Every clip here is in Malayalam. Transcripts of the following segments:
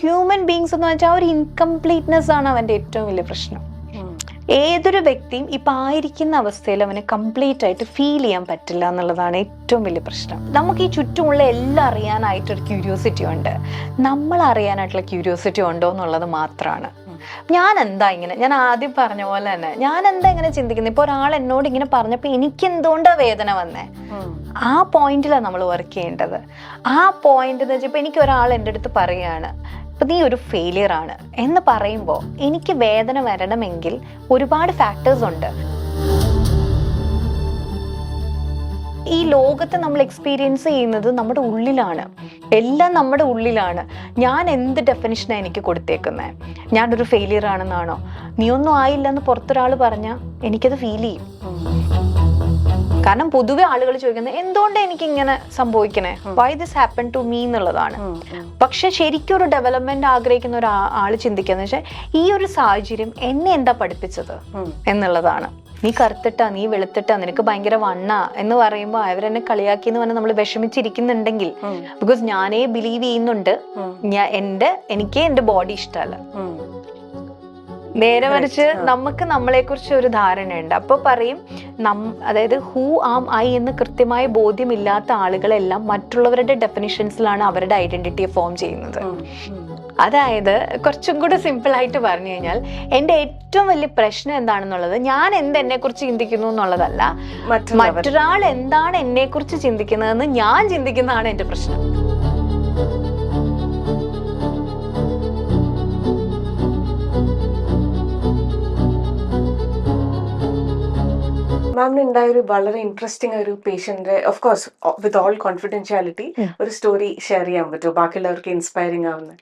ഹ്യൂമൻ ബീങ്സ് എന്ന് വെച്ചാൽ ഒരു ഇൻകംപ്ലീറ്റ്നെസ് ആണ് അവൻ്റെ ഏറ്റവും വലിയ പ്രശ്നം. ഏതൊരു വ്യക്തിയും ഇപ്പം ആയിരിക്കുന്ന അവസ്ഥയിൽ അവന് കംപ്ലീറ്റ് ആയിട്ട് ഫീൽ ചെയ്യാൻ പറ്റില്ല എന്നുള്ളതാണ് ഏറ്റവും വലിയ പ്രശ്നം. നമുക്ക് ഈ ചുറ്റുമുള്ള എല്ലാം അറിയാനായിട്ടൊരു ക്യൂരിയോസിറ്റി ഉണ്ട്, നമ്മൾ അറിയാനായിട്ടുള്ള ക്യൂരിയോസിറ്റി ഉണ്ടോ എന്നുള്ളത് മാത്രമാണ്. ഞാൻ എന്താ ഇങ്ങനെ, ഞാൻ ആദ്യം പറഞ്ഞ പോലെ തന്നെ ഞാൻ എന്താ ഇങ്ങനെ ചിന്തിക്കുന്നത്. ഇപ്പൊ ഒരാൾ എന്നോട് ഇങ്ങനെ പറഞ്ഞപ്പോൾ എനിക്ക് എന്തുകൊണ്ടാ വേദന വന്നേ, ആ പോയിന്റിലാണ് നമ്മൾ വർക്ക് ചെയ്യേണ്ടത്. ആ പോയിന്റ് എന്ന് വെച്ചാൽ ഇപ്പൊ എനിക്ക് ഒരാൾ എൻ്റെ അടുത്ത് പറയാണ് ഇപ്പൊ നീ ഒരു ഫെയിലിയർ ആണ് എന്ന് പറയുമ്പോൾ എനിക്ക് വേദന വരണമെങ്കിൽ ഒരുപാട് ഫാക്ടേഴ്സ് ഉണ്ട്. ഈ ലോകത്തെ നമ്മൾ എക്സ്പീരിയൻസ് ചെയ്യുന്നത് നമ്മുടെ ഉള്ളിലാണ്, എല്ലാം നമ്മുടെ ഉള്ളിലാണ്. ഞാൻ എന്ത് ഡെഫിനിഷനാണ് എനിക്ക് കൊടുത്തേക്കുന്നത്? ഞാനൊരു ഫെയിലിയർ ആണെന്നാണോ? നീ ഒന്നും ആയില്ലെന്ന് പുറത്തൊരാൾ പറഞ്ഞാൽ എനിക്കത് ഫീൽ ചെയ്യും. കാരണം പൊതുവെ ആളുകൾ ചോദിക്കുന്നത് എന്തുകൊണ്ട് എനിക്ക് ഇങ്ങനെ സംഭവിക്കണേ, why this happen to me എന്നുള്ളതാണ്. പക്ഷെ ശരിക്കും ഒരു ഡെവലപ്മെന്റ് ആഗ്രഹിക്കുന്ന ഒരു ആള് ചിന്തിക്കാന്ന് വെച്ചാൽ ഈ ഒരു സാഹചര്യം എന്നെ എന്താ പഠിപ്പിച്ചത് എന്നുള്ളതാണ്. നീ കറുത്തിട്ടാ, നീ വെളുത്തിട്ടാ, നിനക്ക് ഭയങ്കര വണ്ണ എന്ന് പറയുമ്പോൾ അവരെന്നെ കളിയാക്കി എന്ന് പറഞ്ഞാൽ നമ്മൾ വിഷമിച്ചിരിക്കുന്നുണ്ടെങ്കിൽ, ബിക്കോസ് ഞാനേ ബിലീവ് ചെയ്യുന്നുണ്ട് എനിക്ക് എന്റെ ബോഡി ഇഷ്ടമല്ല. നേരെ മറിച്ച് നമുക്ക് നമ്മളെ കുറിച്ച് ഒരു ധാരണയുണ്ട്. അപ്പൊ പറയും അതായത് ഹൂ ആം ഐ എന്ന് കൃത്യമായ ബോധ്യമില്ലാത്ത ആളുകളെല്ലാം മറ്റുള്ളവരുടെ ഡെഫിനിഷൻസിലാണ് അവരുടെ ഐഡന്റിറ്റിയെ ഫോം ചെയ്യുന്നത്. അതായത് കുറച്ചും കൂടെ സിമ്പിൾ ആയിട്ട് പറഞ്ഞു കഴിഞ്ഞാൽ എൻ്റെ ഏറ്റവും വലിയ പ്രശ്നം എന്താണെന്നുള്ളത് ഞാൻ എന്നെ കുറിച്ച് ചിന്തിക്കുന്നു എന്നുള്ളതല്ല, മറ്റൊരാൾ എന്താണ് എന്നെ കുറിച്ച് ചിന്തിക്കുന്നതെന്ന് ഞാൻ ചിന്തിക്കുന്നതാണ് എൻ്റെ പ്രശ്നം. മാമിന് ഉണ്ടായ ഒരു വളരെ ഇൻട്രസ്റ്റിംഗ് ഒരു patient, of course with all confidentiality, ഒരു സ്റ്റോറി ഷെയർ ചെയ്യാൻ പറ്റുമോ ബാക്കിയുള്ളവർക്ക് ഇൻസ്പയറിംഗ് ആവുന്ന?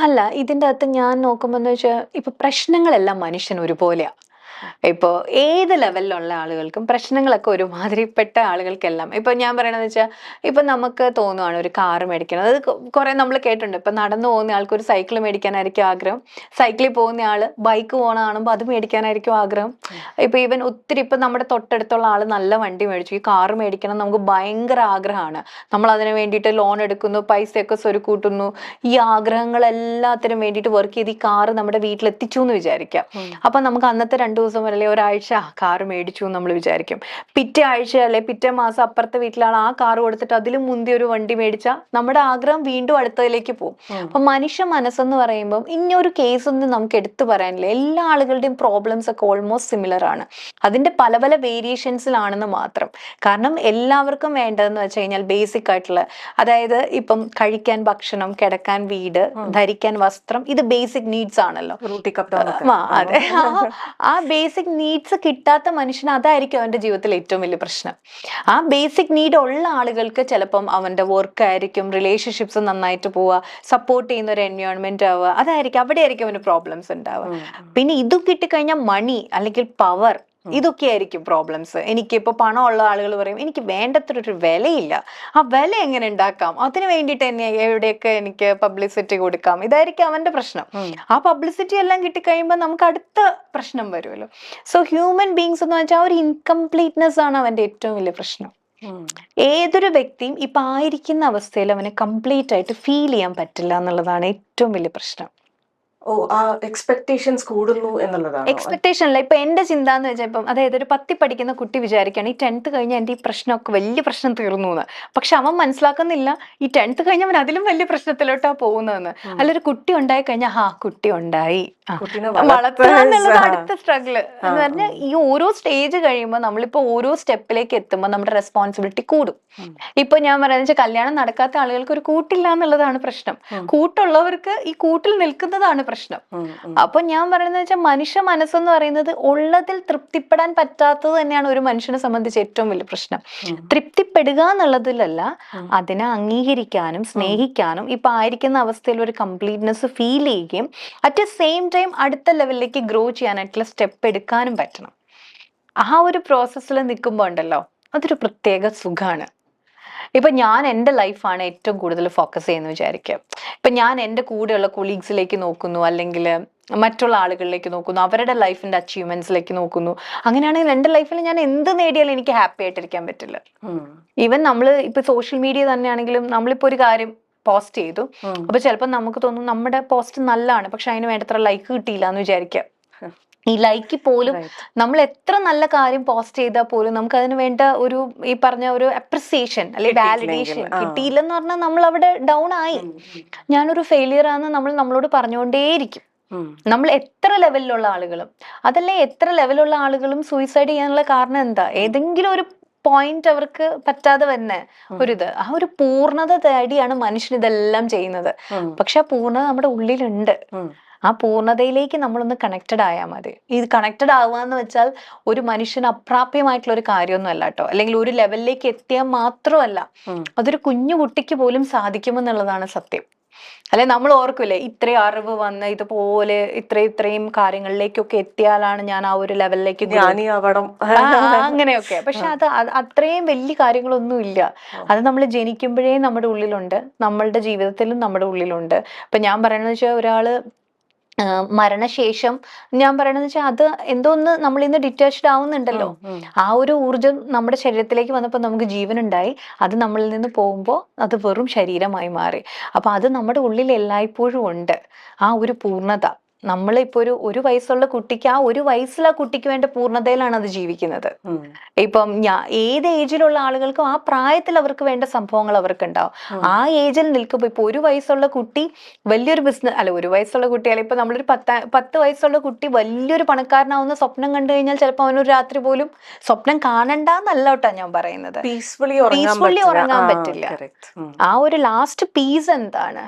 അല്ല, ഇതിൻ്റെ അകത്ത് ഞാൻ നോക്കുമ്പോൾ എന്ന് വെച്ചാൽ ഇപ്പൊ പ്രശ്നങ്ങളെല്ലാം മനുഷ്യൻ ഒരുപോലെയാ. ഇപ്പോൾ ഏത് ലെവലിലുള്ള ആളുകൾക്കും പ്രശ്നങ്ങളൊക്കെ ഒരുമാതിരിപ്പെട്ട ആളുകൾക്കെല്ലാം. ഇപ്പൊ ഞാൻ പറയണതെന്ന് വെച്ചാൽ ഇപ്പൊ നമുക്ക് തോന്നുവാണ് ഒരു കാറ് മേടിക്കണം. അത് കുറെ നമ്മൾ കേട്ടിട്ടുണ്ട്. ഇപ്പൊ നടന്നു പോകുന്ന ആൾക്ക് ഒരു സൈക്കിൾ മേടിക്കാനായിരിക്കും ആഗ്രഹം, സൈക്കിളിൽ പോകുന്ന ആള് ബൈക്ക് പോകണ കാണുമ്പോൾ അത് മേടിക്കാനായിരിക്കും ആഗ്രഹം. ഇപ്പൊ ഈവൻ ഒത്തിരി ഇപ്പൊ നമ്മുടെ തൊട്ടടുത്തുള്ള ആള് നല്ല വണ്ടി മേടിച്ചു, ഈ കാറ് മേടിക്കണം നമുക്ക് ഭയങ്കര ആഗ്രഹമാണ്. നമ്മൾ അതിന് വേണ്ടിയിട്ട് ലോൺ എടുക്കുന്നു, പൈസയൊക്കെ സ്വരുക്കൂട്ടുന്നു. ഈ ആഗ്രഹങ്ങളെല്ലാത്തിനും വേണ്ടിയിട്ട് വർക്ക് ചെയ്ത് ഈ കാറ് നമ്മുടെ വീട്ടിലെത്തിച്ചു എന്ന് വിചാരിക്കാം. അപ്പൊ നമുക്ക് അന്നത്തെ 2 ദിവസം വരെ ഒരാഴ്ച കാറ് മേടിച്ചു എന്ന് നമ്മൾ വിചാരിക്കും. പിറ്റേ ആഴ്ച അല്ലെ പിറ്റേ മാസം അപ്പുറത്തെ വീട്ടിലാണ് ആ കാറ് കൊടുത്തിട്ട് അതിലും മുന്തി ഒരു വണ്ടി മേടിച്ചാൽ നമ്മുടെ ആഗ്രഹം വീണ്ടും അടുത്തതിലേക്ക് പോകും. അപ്പൊ മനുഷ്യ മനസ്സെന്ന് പറയുമ്പോൾ ഇനിയൊരു കേസ് ഒന്നും നമുക്ക് എടുത്തു പറയാനില്ല. എല്ലാ ആളുകളുടെയും പ്രോബ്ലംസ് ഒക്കെ ഓൾമോസ്റ്റ് സിമിലർ ആണ്. അതിന്റെ പല പല വേരിയേഷൻസിലാണെന്ന് മാത്രം. കാരണം എല്ലാവർക്കും വേണ്ടതെന്ന് വെച്ച് കഴിഞ്ഞാൽ ബേസിക് ആയിട്ടുള്ള, അതായത് ഇപ്പം കഴിക്കാൻ ഭക്ഷണം, കിടക്കാൻ വീട്, ധരിക്കാൻ വസ്ത്രം, ഇത് ബേസിക് നീഡ്സ് ആണല്ലോ. അതെ, ആ ബേസിക് നീഡ്സ് കിട്ടാത്ത മനുഷ്യന് അതായിരിക്കും അവന്റെ ജീവിതത്തിൽ ഏറ്റവും വലിയ പ്രശ്നം. ആ ബേസിക് നീഡ് ഉള്ള ആളുകൾക്ക് ചിലപ്പം അവന്റെ വർക്ക് ആയിരിക്കും, റിലേഷൻഷിപ്സ് നന്നായിട്ട് പോവുക, സപ്പോർട്ട് ചെയ്യുന്ന ഒരു എൻവയോൺമെന്റ് ആവുക, അവിടെ ആയിരിക്കും അവന് പ്രോബ്ലംസ് ഉണ്ടാവുക. പിന്നെ ഇതും കിട്ടിക്കഴിഞ്ഞാൽ മണി അല്ലെങ്കിൽ പവർ, ഇതൊക്കെ ആയിരിക്കും പ്രോബ്ലംസ്. എനിക്കിപ്പോ പണമുള്ള ആളുകൾ പറയും എനിക്ക് വേണ്ടത്രൊരു വിലയില്ല, ആ വില എങ്ങനെ ഉണ്ടാക്കാം, അതിന് വേണ്ടിയിട്ട് എന്നെ എവിടെയൊക്കെ എനിക്ക് പബ്ലിസിറ്റി കൊടുക്കാം, ഇതായിരിക്കും അവന്റെ പ്രശ്നം. ആ പബ്ലിസിറ്റി എല്ലാം കിട്ടിക്കഴിയുമ്പോൾ നമുക്ക് അടുത്ത പ്രശ്നം വരുമല്ലോ. സോ ഹ്യൂമൻ ബീങ്സ് എന്ന് വെച്ചാൽ ഒരു ഇൻകംപ്ലീറ്റ്നെസ് ആണ് അവന്റെ ഏറ്റവും വലിയ പ്രശ്നം. ഏതൊരു വ്യക്തിയും ഇപ്പൊ ആയിരിക്കുന്ന അവസ്ഥയിൽ അവന് കംപ്ലീറ്റ് ആയിട്ട് ഫീൽ ചെയ്യാൻ പറ്റില്ല എന്നുള്ളതാണ് ഏറ്റവും വലിയ പ്രശ്നം. എക്സ്പെക്ടേഷൻസ് കൂടുന്നു എന്നുള്ളതാണ്. എക്സ്പെക്ടേഷൻ അല്ല, ഇപ്പൊ എന്റെ ചിന്ത എന്ന് വെച്ചാൽ ഇപ്പം അതായത് ഒരു 10th പഠിക്കുന്ന കുട്ടി വിചാരിക്കുകയാണ് ഈ 10th കഴിഞ്ഞാൽ എന്റെ ഈ പ്രശ്നമൊക്കെ വലിയ പ്രശ്നം തീർന്നു എന്ന്. പക്ഷെ അവൻ മനസ്സിലാക്കുന്നില്ല ഈ 10th കഴിഞ്ഞാൽ അവൻ അതിലും വലിയ പ്രശ്നത്തിലോട്ടാ പോകുന്നതെന്ന്. അല്ലൊരു കുട്ടി ഉണ്ടായി കഴിഞ്ഞാൽ കുട്ടി ഉണ്ടായി, വളർത്തുക എന്നുള്ളത് അടുത്ത സ്ട്രഗിള് എന്ന് പറഞ്ഞാൽ ഈ ഓരോ സ്റ്റേജ് കഴിയുമ്പോൾ നമ്മളിപ്പോ ഓരോ സ്റ്റെപ്പിലേക്ക് എത്തുമ്പോൾ നമ്മുടെ റെസ്പോൺസിബിലിറ്റി കൂടും. ഇപ്പൊ ഞാൻ പറയുന്നത് വെച്ചാൽ കല്യാണം നടക്കാത്ത ആളുകൾക്ക് ഒരു കൂട്ടില്ല എന്നുള്ളതാണ് പ്രശ്നം. കൂട്ടുള്ളവർക്ക് ഈ കൂട്ടിൽ നിൽക്കുന്നതാണ് പ്രശ്നം. അപ്പൊ ഞാൻ പറയുന്നത് വെച്ചാൽ മനുഷ്യ മനസ്സെന്ന് പറയുന്നത് ഉള്ളതിൽ തൃപ്തിപ്പെടാൻ പറ്റാത്തത് തന്നെയാണ് ഒരു മനുഷ്യനെ സംബന്ധിച്ച് ഏറ്റവും വലിയ പ്രശ്നം. തൃപ്തിപ്പെടുക എന്നുള്ളതിലല്ല, അതിനെ അംഗീകരിക്കാനും സ്നേഹിക്കാനും ഇപ്പൊ ആയിരിക്കുന്ന അവസ്ഥയിൽ ഒരു കംപ്ലീറ്റ്നെസ് ഫീൽ ചെയ്യുകയും അറ്റ് ദ സെയിം ടൈം അടുത്ത ലെവലിലേക്ക് ഗ്രോ ചെയ്യാനായിട്ടുള്ള സ്റ്റെപ്പ് എടുക്കാനും പറ്റണം. ആ ഒരു പ്രോസസ്സിൽ നിൽക്കുമ്പോൾ ഉണ്ടല്ലോ, അതൊരു പ്രത്യേക സുഖമാണ്. ഇപ്പൊ ഞാൻ എൻ്റെ ലൈഫാണ് ഏറ്റവും കൂടുതൽ ഫോക്കസ് ചെയ്യുന്നത് വിചാരിക്കുക. ഇപ്പൊ ഞാൻ എൻ്റെ കൂടെയുള്ള കൊളീഗ്സിലേക്ക് നോക്കുന്നു, അല്ലെങ്കിൽ മറ്റുള്ള ആളുകളിലേക്ക് നോക്കുന്നു, അവരുടെ ലൈഫിന്റെ അച്ചീവ്മെന്റ്സിലേക്ക് നോക്കുന്നു. അങ്ങനെയാണെങ്കിൽ എൻ്റെ ലൈഫിൽ ഞാൻ എന്ത് നേടിയാലും എനിക്ക് ഹാപ്പി ആയിട്ടിരിക്കാൻ പറ്റില്ല. ഈവൻ നമ്മൾ ഇപ്പൊ സോഷ്യൽ മീഡിയ തന്നെയാണെങ്കിലും നമ്മളിപ്പോ ഒരു കാര്യം പോസ്റ്റ് ചെയ്തു. അപ്പൊ ചിലപ്പോൾ നമുക്ക് തോന്നും നമ്മുടെ പോസ്റ്റ് നല്ലതാണ്, പക്ഷെ അതിന് വേണ്ടത്ര ലൈക്ക് കിട്ടിയില്ല എന്ന് വിചാരിക്കുക. ഈ ലൈക്ക് പോലും നമ്മൾ എത്ര നല്ല കാര്യം പോസ്റ്റ് ചെയ്താൽ പോലും നമുക്ക് അതിന് വേണ്ട ഒരു ഈ പറഞ്ഞ ഒരു അപ്രിസിയേഷൻ അല്ലെങ്കിൽ വാലിഡേഷൻ കിട്ടിയില്ലെന്ന് പറഞ്ഞാൽ നമ്മൾ അവിടെ ഡൗൺ ആയി. ഞാനൊരു ഫെയിലിയർ ആണെന്ന് നമ്മളോട് പറഞ്ഞുകൊണ്ടേയിരിക്കും. നമ്മൾ എത്ര ലെവലിലുള്ള ആളുകളും, അതല്ലേ എത്ര ലെവലുള്ള ആളുകളും സൂയിസൈഡ് ചെയ്യാനുള്ള കാരണം എന്താ? ഏതെങ്കിലും ഒരു പോയിന്റ് അവർക്ക് പറ്റാതെ തന്നെ ഒരിത്, ആ ഒരു പൂർണ്ണത തേടിയാണ് മനുഷ്യൻ ഇതെല്ലാം ചെയ്യുന്നത്. പക്ഷെ ആ പൂർണ്ണത നമ്മുടെ ഉള്ളിലുണ്ട്. ആ പൂർണ്ണതയിലേക്ക് നമ്മളൊന്ന് കണക്റ്റഡ് ആയാൽ മതി. ഇത് കണക്റ്റഡ് ആവുക എന്ന് വെച്ചാൽ ഒരു മനുഷ്യന് അപ്രാപ്യമായിട്ടുള്ള ഒരു കാര്യമൊന്നും അല്ല കേട്ടോ, അല്ലെങ്കിൽ ഒരു ലെവലിലേക്ക് എത്തിയാൽ മാത്രമല്ല, അതൊരു കുഞ്ഞു കുട്ടിക്ക് പോലും സാധിക്കുമെന്നുള്ളതാണ് സത്യം. അല്ലെ, നമ്മൾ ഓർക്കൂലേ ഇത്രയും അറിവ് വന്ന് ഇതുപോലെ ഇത്രയും കാര്യങ്ങളിലേക്കൊക്കെ എത്തിയാലാണ് ഞാൻ ആ ഒരു ലെവലിലേക്ക് അങ്ങനെയൊക്കെ. പക്ഷെ അത് അത്രയും വലിയ കാര്യങ്ങളൊന്നും ഇല്ല. അത് നമ്മൾ ജനിക്കുമ്പോഴേ നമ്മുടെ ഉള്ളിലുണ്ട്, നമ്മളുടെ ജീവിതത്തിലും നമ്മുടെ ഉള്ളിലുണ്ട്. ഇപ്പൊ ഞാൻ പറയണെന്ന് വെച്ചാൽ ഒരാള് മരണശേഷം ഞാൻ പറയണെന്ന് വെച്ചാൽ അത് എന്തോന്ന് നമ്മൾ ഇന്ന് ഡിറ്റാച്ച്ഡ് ആവുന്നുണ്ടല്ലോ, ആ ഒരു ഊർജം നമ്മുടെ ശരീരത്തിലേക്ക് വന്നപ്പോൾ നമുക്ക് ജീവൻ ഉണ്ടായി. അത് നമ്മളിൽ നിന്ന് പോകുമ്പോൾ അത് വെറും ശരീരമായി മാറി. അപ്പൊ അത് നമ്മുടെ ഉള്ളിൽ എല്ലായ്പ്പോഴും ഉണ്ട്, ആ ഒരു പൂർണ്ണത. നമ്മളിപ്പോ ഒരു വയസ്സുള്ള കുട്ടിക്ക് ആ ഒരു വയസ്സിൽ ആ കുട്ടിക്ക് വേണ്ട പൂർണ്ണതയിലാണ് അത് ജീവിക്കുന്നത്. ഇപ്പം ഏത് ഏജിലുള്ള ആളുകൾക്കും ആ പ്രായത്തിൽ അവർക്ക് വേണ്ട സംഭവങ്ങൾ അവർക്ക് ഉണ്ടാവും. ആ ഏജിൽ നിൽക്കുമ്പോൾ ഇപ്പൊ ഒരു വയസ്സുള്ള കുട്ടി വലിയൊരു ബിസിനസ് അല്ല, ഒരു വയസ്സുള്ള കുട്ടി അല്ല, ഇപ്പൊ നമ്മളൊരു 10 വയസ്സുള്ള കുട്ടി വലിയൊരു പണക്കാരനാവുന്ന സ്വപ്നം കണ്ടു കഴിഞ്ഞാൽ ചിലപ്പോൾ അവനൊരു രാത്രി പോലും സ്വപ്നം കാണണ്ടെന്നല്ല കേട്ടാ ഞാൻ പറയുന്നത്, പീസ്ഫുള്ളി ഉറങ്ങാൻ പറ്റില്ല. ആ ഒരു ലാസ്റ്റ് പീസ് എന്താണ്?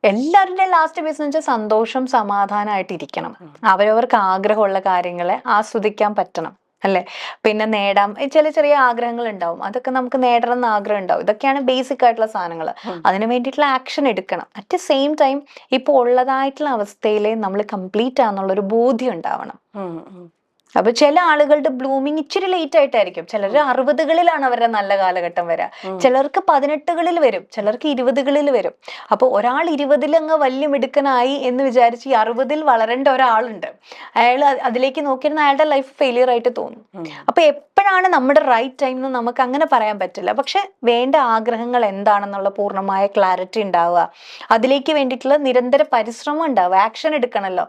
എല്ലാവരുടെയും ലാസ്റ്റ് പീസ് എന്ന് വെച്ചാൽ സന്തോഷം, സമാധാനമായിട്ടിരിക്കണം. അവരവർക്ക് ആഗ്രഹമുള്ള കാര്യങ്ങളെ ആസ്വദിക്കാൻ പറ്റണം, അല്ലെ? പിന്നെ നേടാം ചെറിയ ആഗ്രഹങ്ങൾ ഉണ്ടാവും, അതൊക്കെ നമുക്ക് നേടണം എന്ന് ആഗ്രഹം ഉണ്ടാവും. ഇതൊക്കെയാണ് ബേസിക് ആയിട്ടുള്ള സാധനങ്ങൾ. അതിന് വേണ്ടിയിട്ടുള്ള ആക്ഷൻ എടുക്കണം. അറ്റ് ദ സെയിം ടൈം ഇപ്പൊ ഉള്ളതായിട്ടുള്ള അവസ്ഥയിലെ നമ്മൾ കംപ്ലീറ്റ് ആണെന്നുള്ളൊരു ബോധ്യം ഉണ്ടാവണം. അപ്പൊ ചില ആളുകളുടെ ബ്ലൂമിങ് ഇച്ചിരി ലേറ്റ് ആയിട്ടായിരിക്കും. ചിലർ 60കളിലാണ് അവരുടെ നല്ല കാലഘട്ടം വരാം, ചിലർക്ക് 18കളിൽ വരും, ചിലർക്ക് 20കളിൽ വരും. അപ്പൊ ഒരാൾ 20ൽ അങ്ങ് വലിയ മിടുക്കനായി എന്ന് വിചാരിച്ച് ഈ 60ൽ വളരേണ്ട ഒരാളുണ്ട്, അയാൾ അതിലേക്ക് നോക്കിയിരുന്ന അയാളുടെ ലൈഫ് ഫെയിലിയർ ആയിട്ട് തോന്നും. അപ്പൊ എപ്പോഴാണ് നമ്മുടെ റൈറ്റ് ടൈം എന്ന് നമുക്ക് അങ്ങനെ പറയാൻ പറ്റില്ല. പക്ഷെ വേണ്ട ആഗ്രഹങ്ങൾ എന്താണെന്നുള്ള പൂർണ്ണമായ ക്ലാരിറ്റി ഉണ്ടാവുക, അതിലേക്ക് വേണ്ടിയിട്ടുള്ള നിരന്തര പരിശ്രമം ഉണ്ടാവുക, ആക്ഷൻ എടുക്കണമല്ലോ.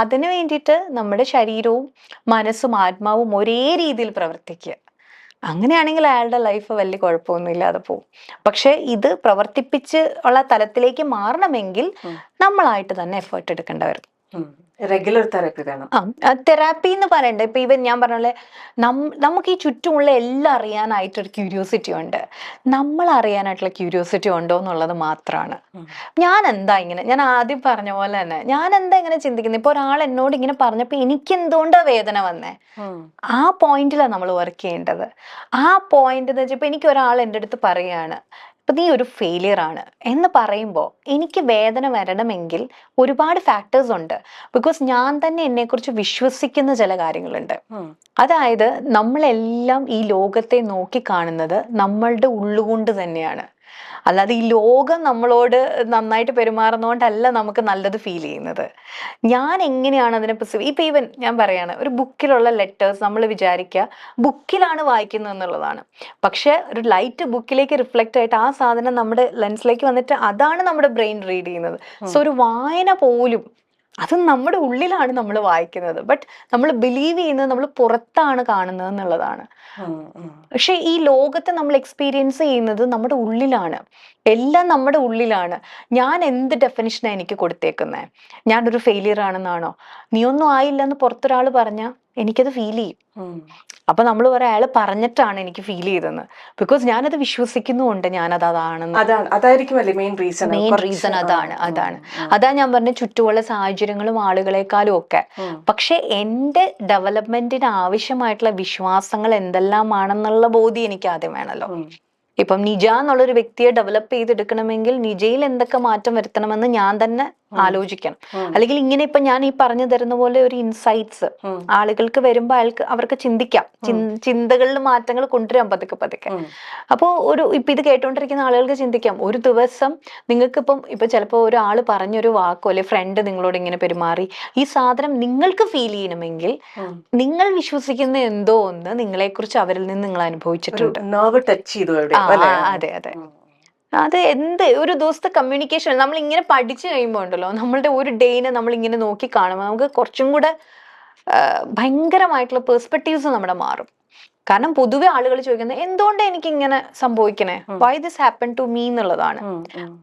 അതിന് വേണ്ടിയിട്ട് നമ്മുടെ ശരീരവും മനസ്സും ആത്മാവും ഒരേ രീതിയിൽ പ്രവർത്തിക്കുക. അങ്ങനെയാണെങ്കിൽ അയാളുടെ ലൈഫ് വലിയ കുഴപ്പമൊന്നും ഇല്ലാതെ പോകും. പക്ഷെ ഇത് പ്രവർത്തിപ്പിച്ച് ഉള്ള തലത്തിലേക്ക് മാറണമെങ്കിൽ നമ്മളായിട്ട് തന്നെ എഫേർട്ട് എടുക്കേണ്ട വരും. റെഗുലർ തെറാപ്പി വേണം. തെറാപ്പി എന്ന് പറയണ്ട, ഇപ്പൊ ഇവൻ ഞാൻ പറഞ്ഞ പോലെ നമുക്ക് ഈ ചുറ്റുമുള്ള എല്ലാം അറിയാനായിട്ടൊരു ക്യൂരിയോസിറ്റി ഉണ്ട്. നമ്മൾ അറിയാനായിട്ടുള്ള ക്യൂരിയോസിറ്റി ഉണ്ടോ എന്നുള്ളത് മാത്രമാണ്. ഞാൻ ആദ്യം പറഞ്ഞ പോലെ തന്നെ ഞാൻ എന്താ ഇങ്ങനെ ചിന്തിക്കുന്നത്. ഇപ്പൊ ഒരാൾ എന്നോട് ഇങ്ങനെ പറഞ്ഞപ്പോ എനിക്ക് എന്തുകൊണ്ടാ വേദന വന്നേ, ആ പോയിന്റിലാണ് നമ്മൾ വർക്ക് ചെയ്യേണ്ടത്. ആ പോയിന്റ് എന്ന് വെച്ചാൽ ഇപ്പൊ എനിക്ക് ഒരാൾ എൻ്റെ അടുത്ത് പറയാണ്, ഇപ്പൊ നീ ഒരു ഫെയിലിയർ ആണ് എന്ന് പറയുമ്പോൾ എനിക്ക് വേദന വരണമെങ്കിൽ ഒരുപാട് ഫാക്ടേഴ്സ് ഉണ്ട്. ബിക്കോസ് ഞാൻ തന്നെ എന്നെക്കുറിച്ച് വിശ്വസിക്കുന്ന ചില കാര്യങ്ങളുണ്ട്. അതായത് നമ്മളെല്ലാം ഈ ലോകത്തെ നോക്കി കാണുന്നത് നമ്മളുടെ ഉള്ളുകൊണ്ട് തന്നെയാണ്. അല്ലാതെ ഈ ലോകം നമ്മളോട് നന്നായിട്ട് പെരുമാറുന്നതുകൊണ്ടല്ല നമുക്ക് നല്ലത് ഫീൽ ചെയ്യുന്നത്. ഞാൻ എങ്ങനെയാണ് അതിനെ ഇപ്പൊ ഈവൻ ഞാൻ പറയാണ്, ഒരു ബുക്കിലുള്ള ലെറ്റേഴ്സ് നമ്മൾ വിചാരിക്കുക ബുക്കിലാണ് വായിക്കുന്നത് എന്നുള്ളതാണ്. പക്ഷെ ഒരു ലൈറ്റ് ബുക്കിലേക്ക് റിഫ്ലക്റ്റ് ആയിട്ട് ആ സാധനം നമ്മുടെ ലെൻസിലേക്ക് വന്നിട്ട് അതാണ് നമ്മുടെ ബ്രെയിൻ റീഡ് ചെയ്യുന്നത്. സോ ഒരു വായന പോലും അത് നമ്മുടെ ഉള്ളിലാണ് നമ്മൾ വായിക്കുന്നത്. ബട്ട് നമ്മൾ ബിലീവ് ചെയ്യുന്നത് നമ്മൾ പുറത്താണ് കാണുന്നത് എന്നുള്ളതാണ്. പക്ഷെ ഈ ലോകത്തെ നമ്മൾ എക്സ്പീരിയൻസ് ചെയ്യുന്നത് നമ്മുടെ ഉള്ളിലാണ്, എല്ലാം നമ്മുടെ ഉള്ളിലാണ്. ഞാൻ എന്ത് ഡെഫിനിഷനാണ് എനിക്ക് കൊടുത്തേക്കുന്നത്? ഞാനൊരു ഫെയിലിയർ ആണെന്നാണോ? നീ ഒന്നും ആയില്ല എന്ന് പുറത്തൊരാൾ പറഞ്ഞാൽ എനിക്കത് ഫീൽ ചെയ്യും. അപ്പൊ നമ്മൾ പറയാം അയാൾ പറഞ്ഞിട്ടാണ് എനിക്ക് ഫീൽ ചെയ്തെന്ന്. ബിക്കോസ് ഞാനത് വിശ്വസിക്കുന്നുണ്ട് ഞാനത് മെയിൻ റീസൺ അതാ ഞാൻ പറഞ്ഞ ചുറ്റുമുള്ള സാഹചര്യങ്ങളും ആളുകളെക്കാളും ഒക്കെ. പക്ഷെ എന്റെ ഡെവലപ്മെന്റിന് ആവശ്യമായിട്ടുള്ള വിശ്വാസങ്ങൾ എന്തെല്ലാമാണെന്നുള്ള ബോധ്യം എനിക്ക് ആദ്യം വേണമല്ലോ. ഇപ്പം നിജ എന്നുള്ളൊരു വ്യക്തിയെ ഡെവലപ്പ് ചെയ്തെടുക്കണമെങ്കിൽ നിജയിൽ എന്തൊക്കെ മാറ്റം വരുത്തണമെന്ന് ഞാൻ തന്നെ ആലോചിക്കണം. അല്ലെങ്കിൽ ഇങ്ങനെ ഇപ്പൊ ഞാൻ ഈ പറഞ്ഞു തരുന്ന പോലെ ഒരു ഇൻസൈറ്റ്സ് ആളുകൾക്ക് വരുമ്പോൾ അവർക്ക് ചിന്തിക്കാം, ചിന്തകളിൽ മാറ്റങ്ങൾ കൊണ്ടുവരാം പതുക്കെ. അപ്പോൾ ഇപ്പൊ ഇത് കേട്ടോണ്ടിരിക്കുന്ന ആളുകൾക്ക് ചിന്തിക്കാം, ഒരു ദിവസം നിങ്ങൾക്ക് ഇപ്പൊ ചിലപ്പോൾ ഒരാൾ പറഞ്ഞൊരു വാക്കോ അല്ലെ ഫ്രണ്ട് നിങ്ങളോട് ഇങ്ങനെ പെരുമാറി, ഈ സാധനം നിങ്ങൾക്ക് ഫീൽ ചെയ്യണമെങ്കിൽ നിങ്ങൾ വിശ്വസിക്കുന്ന എന്തോ ഒന്ന് നിങ്ങളെ കുറിച്ച് അവരിൽ നിന്ന് നിങ്ങൾ അനുഭവിച്ചിട്ടുണ്ട്. ടച്ച് ചെയ്തു. അതെ. അത് എന്ത് ഒരു ദിവസത്തെ കമ്മ്യൂണിക്കേഷൻ നമ്മൾ ഇങ്ങനെ പഠിച്ചു കഴിയുമ്പോൾ ഉണ്ടല്ലോ, നമ്മളുടെ ഒരു ഡേനെ നമ്മൾ ഇങ്ങനെ നോക്കി കാണുമ്പോൾ നമുക്ക് കുറച്ചും കൂടെ ഭയങ്കരമായിട്ടുള്ള പെർസ്പെക്റ്റീവ്സ് നമ്മുടെ മാറും. കാരണം പൊതുവെ ആളുകൾ ചോദിക്കുന്നത് എന്തുകൊണ്ട് എനിക്ക് ഇങ്ങനെ സംഭവിക്കണേ, why this happen to me എന്നുള്ളതാണ്.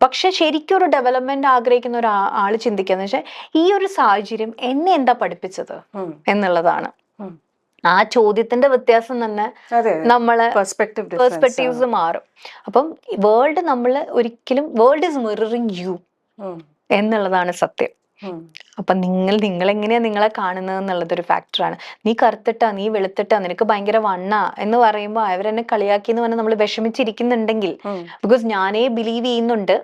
പക്ഷെ ശരിക്കും ഒരു ഡെവലപ്മെന്റ് ആഗ്രഹിക്കുന്ന ഒരു ആള് ചിന്തിക്കാന്ന് വെച്ചാൽ ഈ ഒരു സാഹചര്യം എന്നെ എന്താ പഠിപ്പിച്ചത് എന്നുള്ളതാണ്. ആ ചോദ്യത്തിന്റെ വ്യത്യാസം തന്നെ നമ്മളെ പെർസ്പെക്റ്റീവ്സ് മാറും. അപ്പം വേൾഡ് നമ്മൾ ഒരിക്കലും വേൾഡ് ഇസ് മിററിങ് യു എന്നുള്ളതാണ് സത്യം. അപ്പൊ നിങ്ങൾ എങ്ങനെയാ നിങ്ങളെ കാണുന്നത് എന്നുള്ളതൊരു ഫാക്ടറാണ്. നീ കറുത്തിട്ടാ, നീ വെളുത്തിട്ടാ, നിനക്ക് ഭയങ്കര വണ്ണ എന്ന് പറയുമ്പോൾ അവരെന്നെ കളിയാക്കി എന്ന് പറഞ്ഞാൽ നമ്മൾ വിഷമിച്ചിരിക്കുന്നുണ്ടെങ്കിൽ, ബിക്കോസ് ഞാനേ ബിലീവ് ചെയ്യുന്നുണ്ട്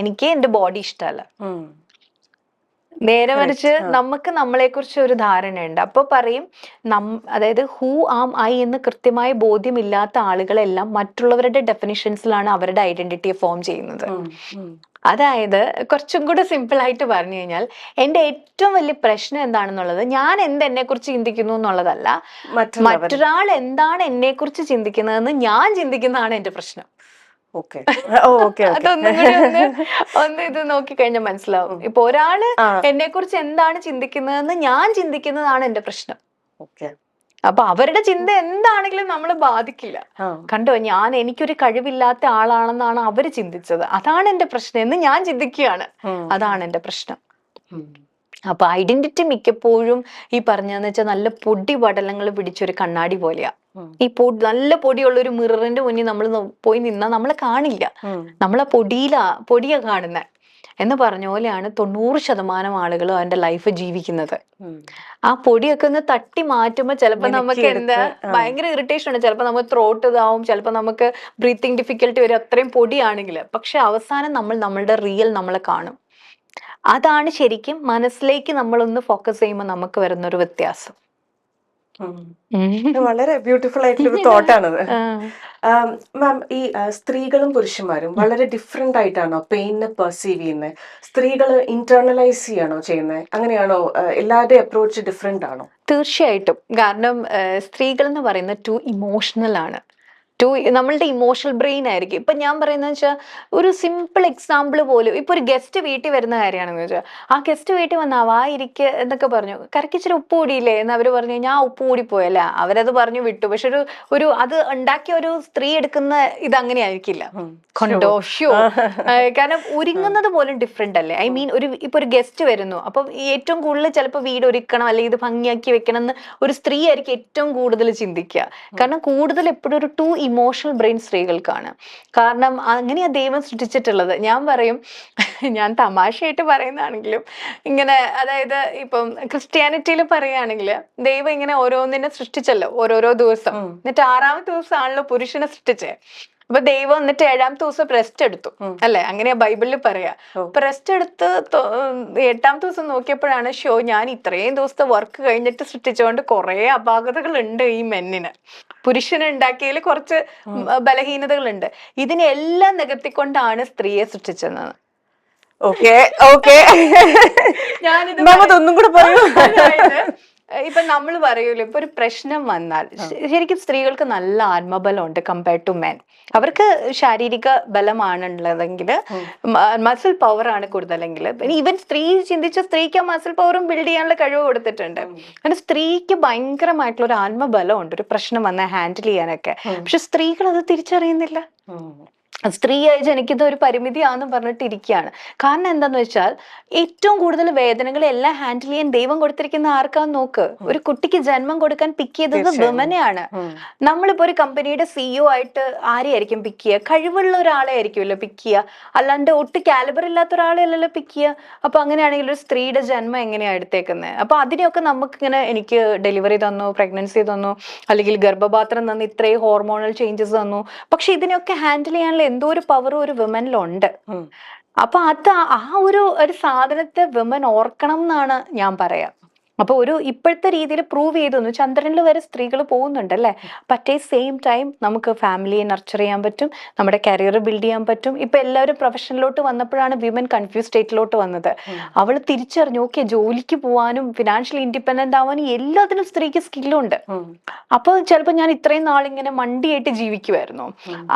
എനിക്ക് എന്റെ ബോഡി ഇഷ്ടമല്ല. നേരെ മറിച്ച് നമുക്ക് നമ്മളെ കുറിച്ച് ഒരു ധാരണയുണ്ട്. അപ്പൊ പറയും അതായത് ഹൂ ആം ഐ എന്ന് കൃത്യമായ ബോധ്യമില്ലാത്ത ആളുകളെല്ലാം മറ്റുള്ളവരുടെ ഡെഫിനിഷൻസിലാണ് അവരുടെ ഐഡന്റിറ്റിയെ ഫോം ചെയ്യുന്നത്. അതായത് കുറച്ചും കൂടെ സിമ്പിൾ ആയിട്ട് പറഞ്ഞു കഴിഞ്ഞാൽ എന്റെ ഏറ്റവും വലിയ പ്രശ്നം എന്താണെന്നുള്ളത് ഞാൻ എന്നെ കുറിച്ച് ചിന്തിക്കുന്നു എന്നുള്ളതല്ല, മറ്റൊരാൾ എന്താണ് എന്നെ കുറിച്ച് ചിന്തിക്കുന്നതെന്ന് ഞാൻ ചിന്തിക്കുന്നതാണ് എന്റെ പ്രശ്നം. അതൊന്നും കൂടി ഒന്ന് ഇത് നോക്കിക്കഴിഞ്ഞാൽ മനസ്സിലാവും. ഇപ്പൊ ഒരാള് എന്നെ കുറിച്ച് എന്താണ് ചിന്തിക്കുന്നതെന്ന് ഞാൻ ചിന്തിക്കുന്നതാണ് എന്റെ പ്രശ്നം. അപ്പൊ അവരുടെ ചിന്ത എന്താണെങ്കിലും നമ്മളെ ബാധിക്കില്ല. കണ്ടോ, എനിക്കൊരു കഴിവില്ലാത്ത ആളാണെന്നാണ് അവര് ചിന്തിച്ചത്, അതാണ് എന്റെ പ്രശ്നം എന്ന് ഞാൻ ചിന്തിക്കുകയാണ്, അതാണ് എന്റെ പ്രശ്നം. അപ്പൊ ഐഡന്റിറ്റി മിക്കപ്പോഴും ഈ പറഞ്ഞെന്ന് വെച്ചാൽ നല്ല പൊടി പടലങ്ങൾ പിടിച്ചൊരു കണ്ണാടി പോലെയാ. ഈ നല്ല പൊടിയുള്ള ഒരു മിററിന്റെ മുന്നിൽ നമ്മൾ പോയി നിന്നാൽ നമ്മളെ കാണില്ല, നമ്മളെ പൊടിയാ കാണുന്നത് എന്ന് പറഞ്ഞ പോലെയാണ് 90% ആളുകളും അവന്റെ ലൈഫ് ജീവിക്കുന്നത്. ആ പൊടിയൊക്കെ ഒന്ന് തട്ടി മാറ്റുമ്പോൾ ചിലപ്പോൾ നമുക്ക് എന്താ ഭയങ്കര ഇറിറ്റേഷൻ ഉണ്ട്, ചിലപ്പോൾ നമുക്ക് ത്രോട്ട് ഇതാവും, ചിലപ്പോൾ നമുക്ക് ബ്രീത്തിങ് ഡിഫിക്കൽട്ടി വരും, അത്രയും പൊടിയാണെങ്കിൽ. പക്ഷെ അവസാനം നമ്മളുടെ റിയൽ നമ്മളെ കാണും. അതാണ് ശരിക്കും മനസ്സിലേക്ക് നമ്മളൊന്ന് ഫോക്കസ് ചെയ്യുമ്പോൾ നമുക്ക് വരുന്നൊരു വ്യത്യാസം. വളരെ ബ്യൂട്ടിഫുൾ ആയിട്ടുള്ളൊരു തോട്ടാണത്. മാം, ഈ സ്ത്രീകളും പുരുഷന്മാരും വളരെ ഡിഫറെന്റ് ആയിട്ടാണോ പെയിനെ പെർസീവ് ചെയ്യുന്നത്? സ്ത്രീകൾ ഇന്റേർണലൈസ് ചെയ്യാണോ ചെയ്യുന്നത്? അങ്ങനെയാണോ? എല്ലാവരുടെയും അപ്രോച്ച് ഡിഫറെന്റ് ആണോ? തീർച്ചയായിട്ടും. കാരണം സ്ത്രീകൾ എന്ന് പറയുന്നത് ടു ഇമോഷണൽ ആണ്. നമ്മളുടെ ഇമോഷണൽ ബ്രെയിൻ ആയിരിക്കും. ഇപ്പൊ ഞാൻ പറയുന്നത് വെച്ചാൽ ഒരു സിമ്പിൾ എക്സാമ്പിൾ പോലും, ഇപ്പൊ ഒരു ഗസ്റ്റ് വീട്ടിൽ വരുന്ന കാര്യമാണെന്ന് വെച്ചാൽ, ആ ഗസ്റ്റ് വീട്ടിൽ വന്ന വായിരിക്കെ എന്നൊക്കെ പറഞ്ഞു, കറിക്കിച്ചിരി ഉപ്പ് കൂടിയില്ലേ എന്ന് അവര് പറഞ്ഞു, ഞാൻ ഉപ്പ് കൂടിപ്പോയല്ല, അവരത് പറഞ്ഞു വിട്ടു. പക്ഷെ ഒരു അത് ഉണ്ടാക്കിയ ഒരു സ്ത്രീ എടുക്കുന്ന ഇത് അങ്ങനെ ആയിരിക്കില്ല. കാരണം ഒരുങ്ങുന്നത് പോലും ഡിഫറെന്റ് അല്ലേ. ഐ മീൻ ഇപ്പൊ ഒരു ഗസ്റ്റ് വരുന്നു, അപ്പൊ ഏറ്റവും കൂടുതൽ ചിലപ്പോൾ വീട് ഒരുക്കണം അല്ലെങ്കിൽ ഇത് ഭംഗിയാക്കി വെക്കണം എന്ന് ഒരു സ്ത്രീ ആയിരിക്കും ഏറ്റവും കൂടുതൽ ചിന്തിക്കുക. കാരണം കൂടുതൽ എപ്പോഴും ഒരു ടു ഇമോഷണൽ ബ്രെയിൻ സ്ത്രീകൾക്കാണ്. കാരണം അങ്ങനെയാ ദൈവം സൃഷ്ടിച്ചിട്ടുള്ളത്. ഞാൻ പറയും, ഞാൻ തമാശയായിട്ട് പറയുന്നതാണെങ്കിലും ഇങ്ങനെ, അതായത് ഇപ്പം ക്രിസ്ത്യാനിറ്റിയിൽ പറയുകയാണെങ്കിൽ ദൈവം ഇങ്ങനെ ഓരോന്നിനെ സൃഷ്ടിച്ചല്ലോ ഓരോരോ ദിവസം, എന്നിട്ട് 6ാമത്തെ ദിവസമാണല്ലോ പുരുഷനെ സൃഷ്ടിച്ചേ. അപ്പൊ ദൈവം എന്നിട്ട് 7ാമത്തെ ദിവസം റെസ്റ്റ് എടുത്തു അല്ലെ, അങ്ങനെയാ ബൈബിളിൽ പറയാ. അപ്പൊ റെസ്റ്റ് എടുത്ത് 8ാമത്തെ ദിവസം നോക്കിയപ്പോഴാണ് ഞാൻ ഇത്രയും ദിവസത്തെ വർക്ക് കഴിഞ്ഞിട്ട് സൃഷ്ടിച്ചുകൊണ്ട് കുറെ അപാകതകൾ ഉണ്ട് ഈ മെന്നിന്, പുരുഷന് ഉണ്ടാക്കിയതിൽ കുറച്ച് ബലഹീനതകളുണ്ട്, ഇതിനെല്ലാം നികത്തിക്കൊണ്ടാണ് സ്ത്രീയെ സൃഷ്ടിച്ചത്. ഞാനിത് ഒന്നും കൂടെ പറയൂ. ഇപ്പൊ നമ്മൾ പറയൂല്ലോ, ഇപ്പൊ ഒരു പ്രശ്നം വന്നാൽ ശരിക്കും സ്ത്രീകൾക്ക് നല്ല ആത്മബലമുണ്ട് കമ്പയർഡ് ടു മെൻ. അവർക്ക് ശാരീരിക ബലമാണുള്ളതെങ്കിൽ, മസിൽ പവർ ആണ് കൂടുതലെങ്കിൽ, ഈവൻ സ്ത്രീ ചിന്തിച്ച സ്ത്രീക്ക് ആ മസിൽ പവറും ബിൽഡ് ചെയ്യാനുള്ള കഴിവ് കൊടുത്തിട്ടുണ്ട്. കാരണം സ്ത്രീക്ക് ഭയങ്കരമായിട്ടുള്ള ഒരു ആത്മബലമുണ്ട് ഒരു പ്രശ്നം വന്നാൽ ഹാൻഡിൽ ചെയ്യാനൊക്കെ. പക്ഷെ സ്ത്രീകൾ അത് തിരിച്ചറിയുന്നില്ല. സ്ത്രീയായി ജനിക്കുന്ന ഒരു പരിമിതിയാണെന്ന് പറഞ്ഞിട്ട് ഇരിക്കുകയാണ്. കാരണം എന്താന്ന് വെച്ചാൽ ഏറ്റവും കൂടുതൽ വേദനകളെല്ലാം ഹാൻഡിൽ ചെയ്യാൻ ദൈവം കൊടുത്തിരിക്കുന്ന ആർക്കാന്ന് നോക്ക്. ഒരു കുട്ടിക്ക് ജന്മം കൊടുക്കാൻ പിക്ക് ചെയ്തത് വിമനെയാണ്. നമ്മളിപ്പോ ഒരു കമ്പനിയുടെ CEO ആയിട്ട് ആരെയായിരിക്കും പിക്ക് ചെയ്യുക? കഴിവുള്ള ഒരാളെ ആയിരിക്കുമല്ലോ പിക്ക് ചെയ്യുക, അല്ലാണ്ട് ഒട്ട് കാലിബർ ഇല്ലാത്ത ഒരാളെ അല്ലല്ലോ പിക്ക് ചെയ്യുക. അപ്പൊ അങ്ങനെയാണെങ്കിൽ ഒരു സ്ത്രീയുടെ ജന്മം എങ്ങനെയാണ് എടുത്തേക്കുന്നത്? അപ്പൊ അതിനെയൊക്കെ നമുക്കിങ്ങനെ, എനിക്ക് ഡെലിവറി തന്നു, പ്രഗ്നൻസി തന്നു, അല്ലെങ്കിൽ ഗർഭപാത്രം തന്നു, ഇത്രയും ഹോർമോണൽ ചേഞ്ചസ് തന്നു, പക്ഷെ ഇതിനെയൊക്കെ ഹാൻഡിൽ ചെയ്യാനുള്ള എന്തോ ഒരു പവർ ഒരു വിമനിലുണ്ട്. അപ്പൊ ആ ഒരു സാധനത്തെ വിമൻ ഓർക്കണം എന്നാണ് ഞാൻ പറയാം. അപ്പൊ ഒരു ഇപ്പോഴത്തെ രീതിയിൽ പ്രൂവ് ചെയ്തു ചന്ദ്രനിൽ വരെ സ്ത്രീകൾ പോകുന്നുണ്ട് അല്ലേ. പറ്റേ സെയിം ടൈം നമുക്ക് ഫാമിലിയെ നർച്ചർ ചെയ്യാൻ പറ്റും, നമ്മുടെ കരിയർ ബിൽഡ് ചെയ്യാൻ പറ്റും. ഇപ്പൊ എല്ലാവരും പ്രൊഫഷനിലോട്ട് വന്നപ്പോഴാണ് വിമൻ കൺഫ്യൂസ് സ്റ്റേറ്റിലോട്ട് വന്നത്. അവൾ തിരിച്ചറിഞ്ഞു, ഓക്കെ, ജോലിക്ക് പോകാനും ഫിനാൻഷ്യലി ഇൻഡിപെൻഡന്റ് ആവാനും എല്ലാത്തിനും സ്ത്രീക്ക് സ്കില്ലുണ്ട്. അപ്പൊ ചിലപ്പോൾ ഞാൻ ഇത്രയും നാളിങ്ങനെ മണ്ടിയായിട്ട് ജീവിക്കുമായിരുന്നു.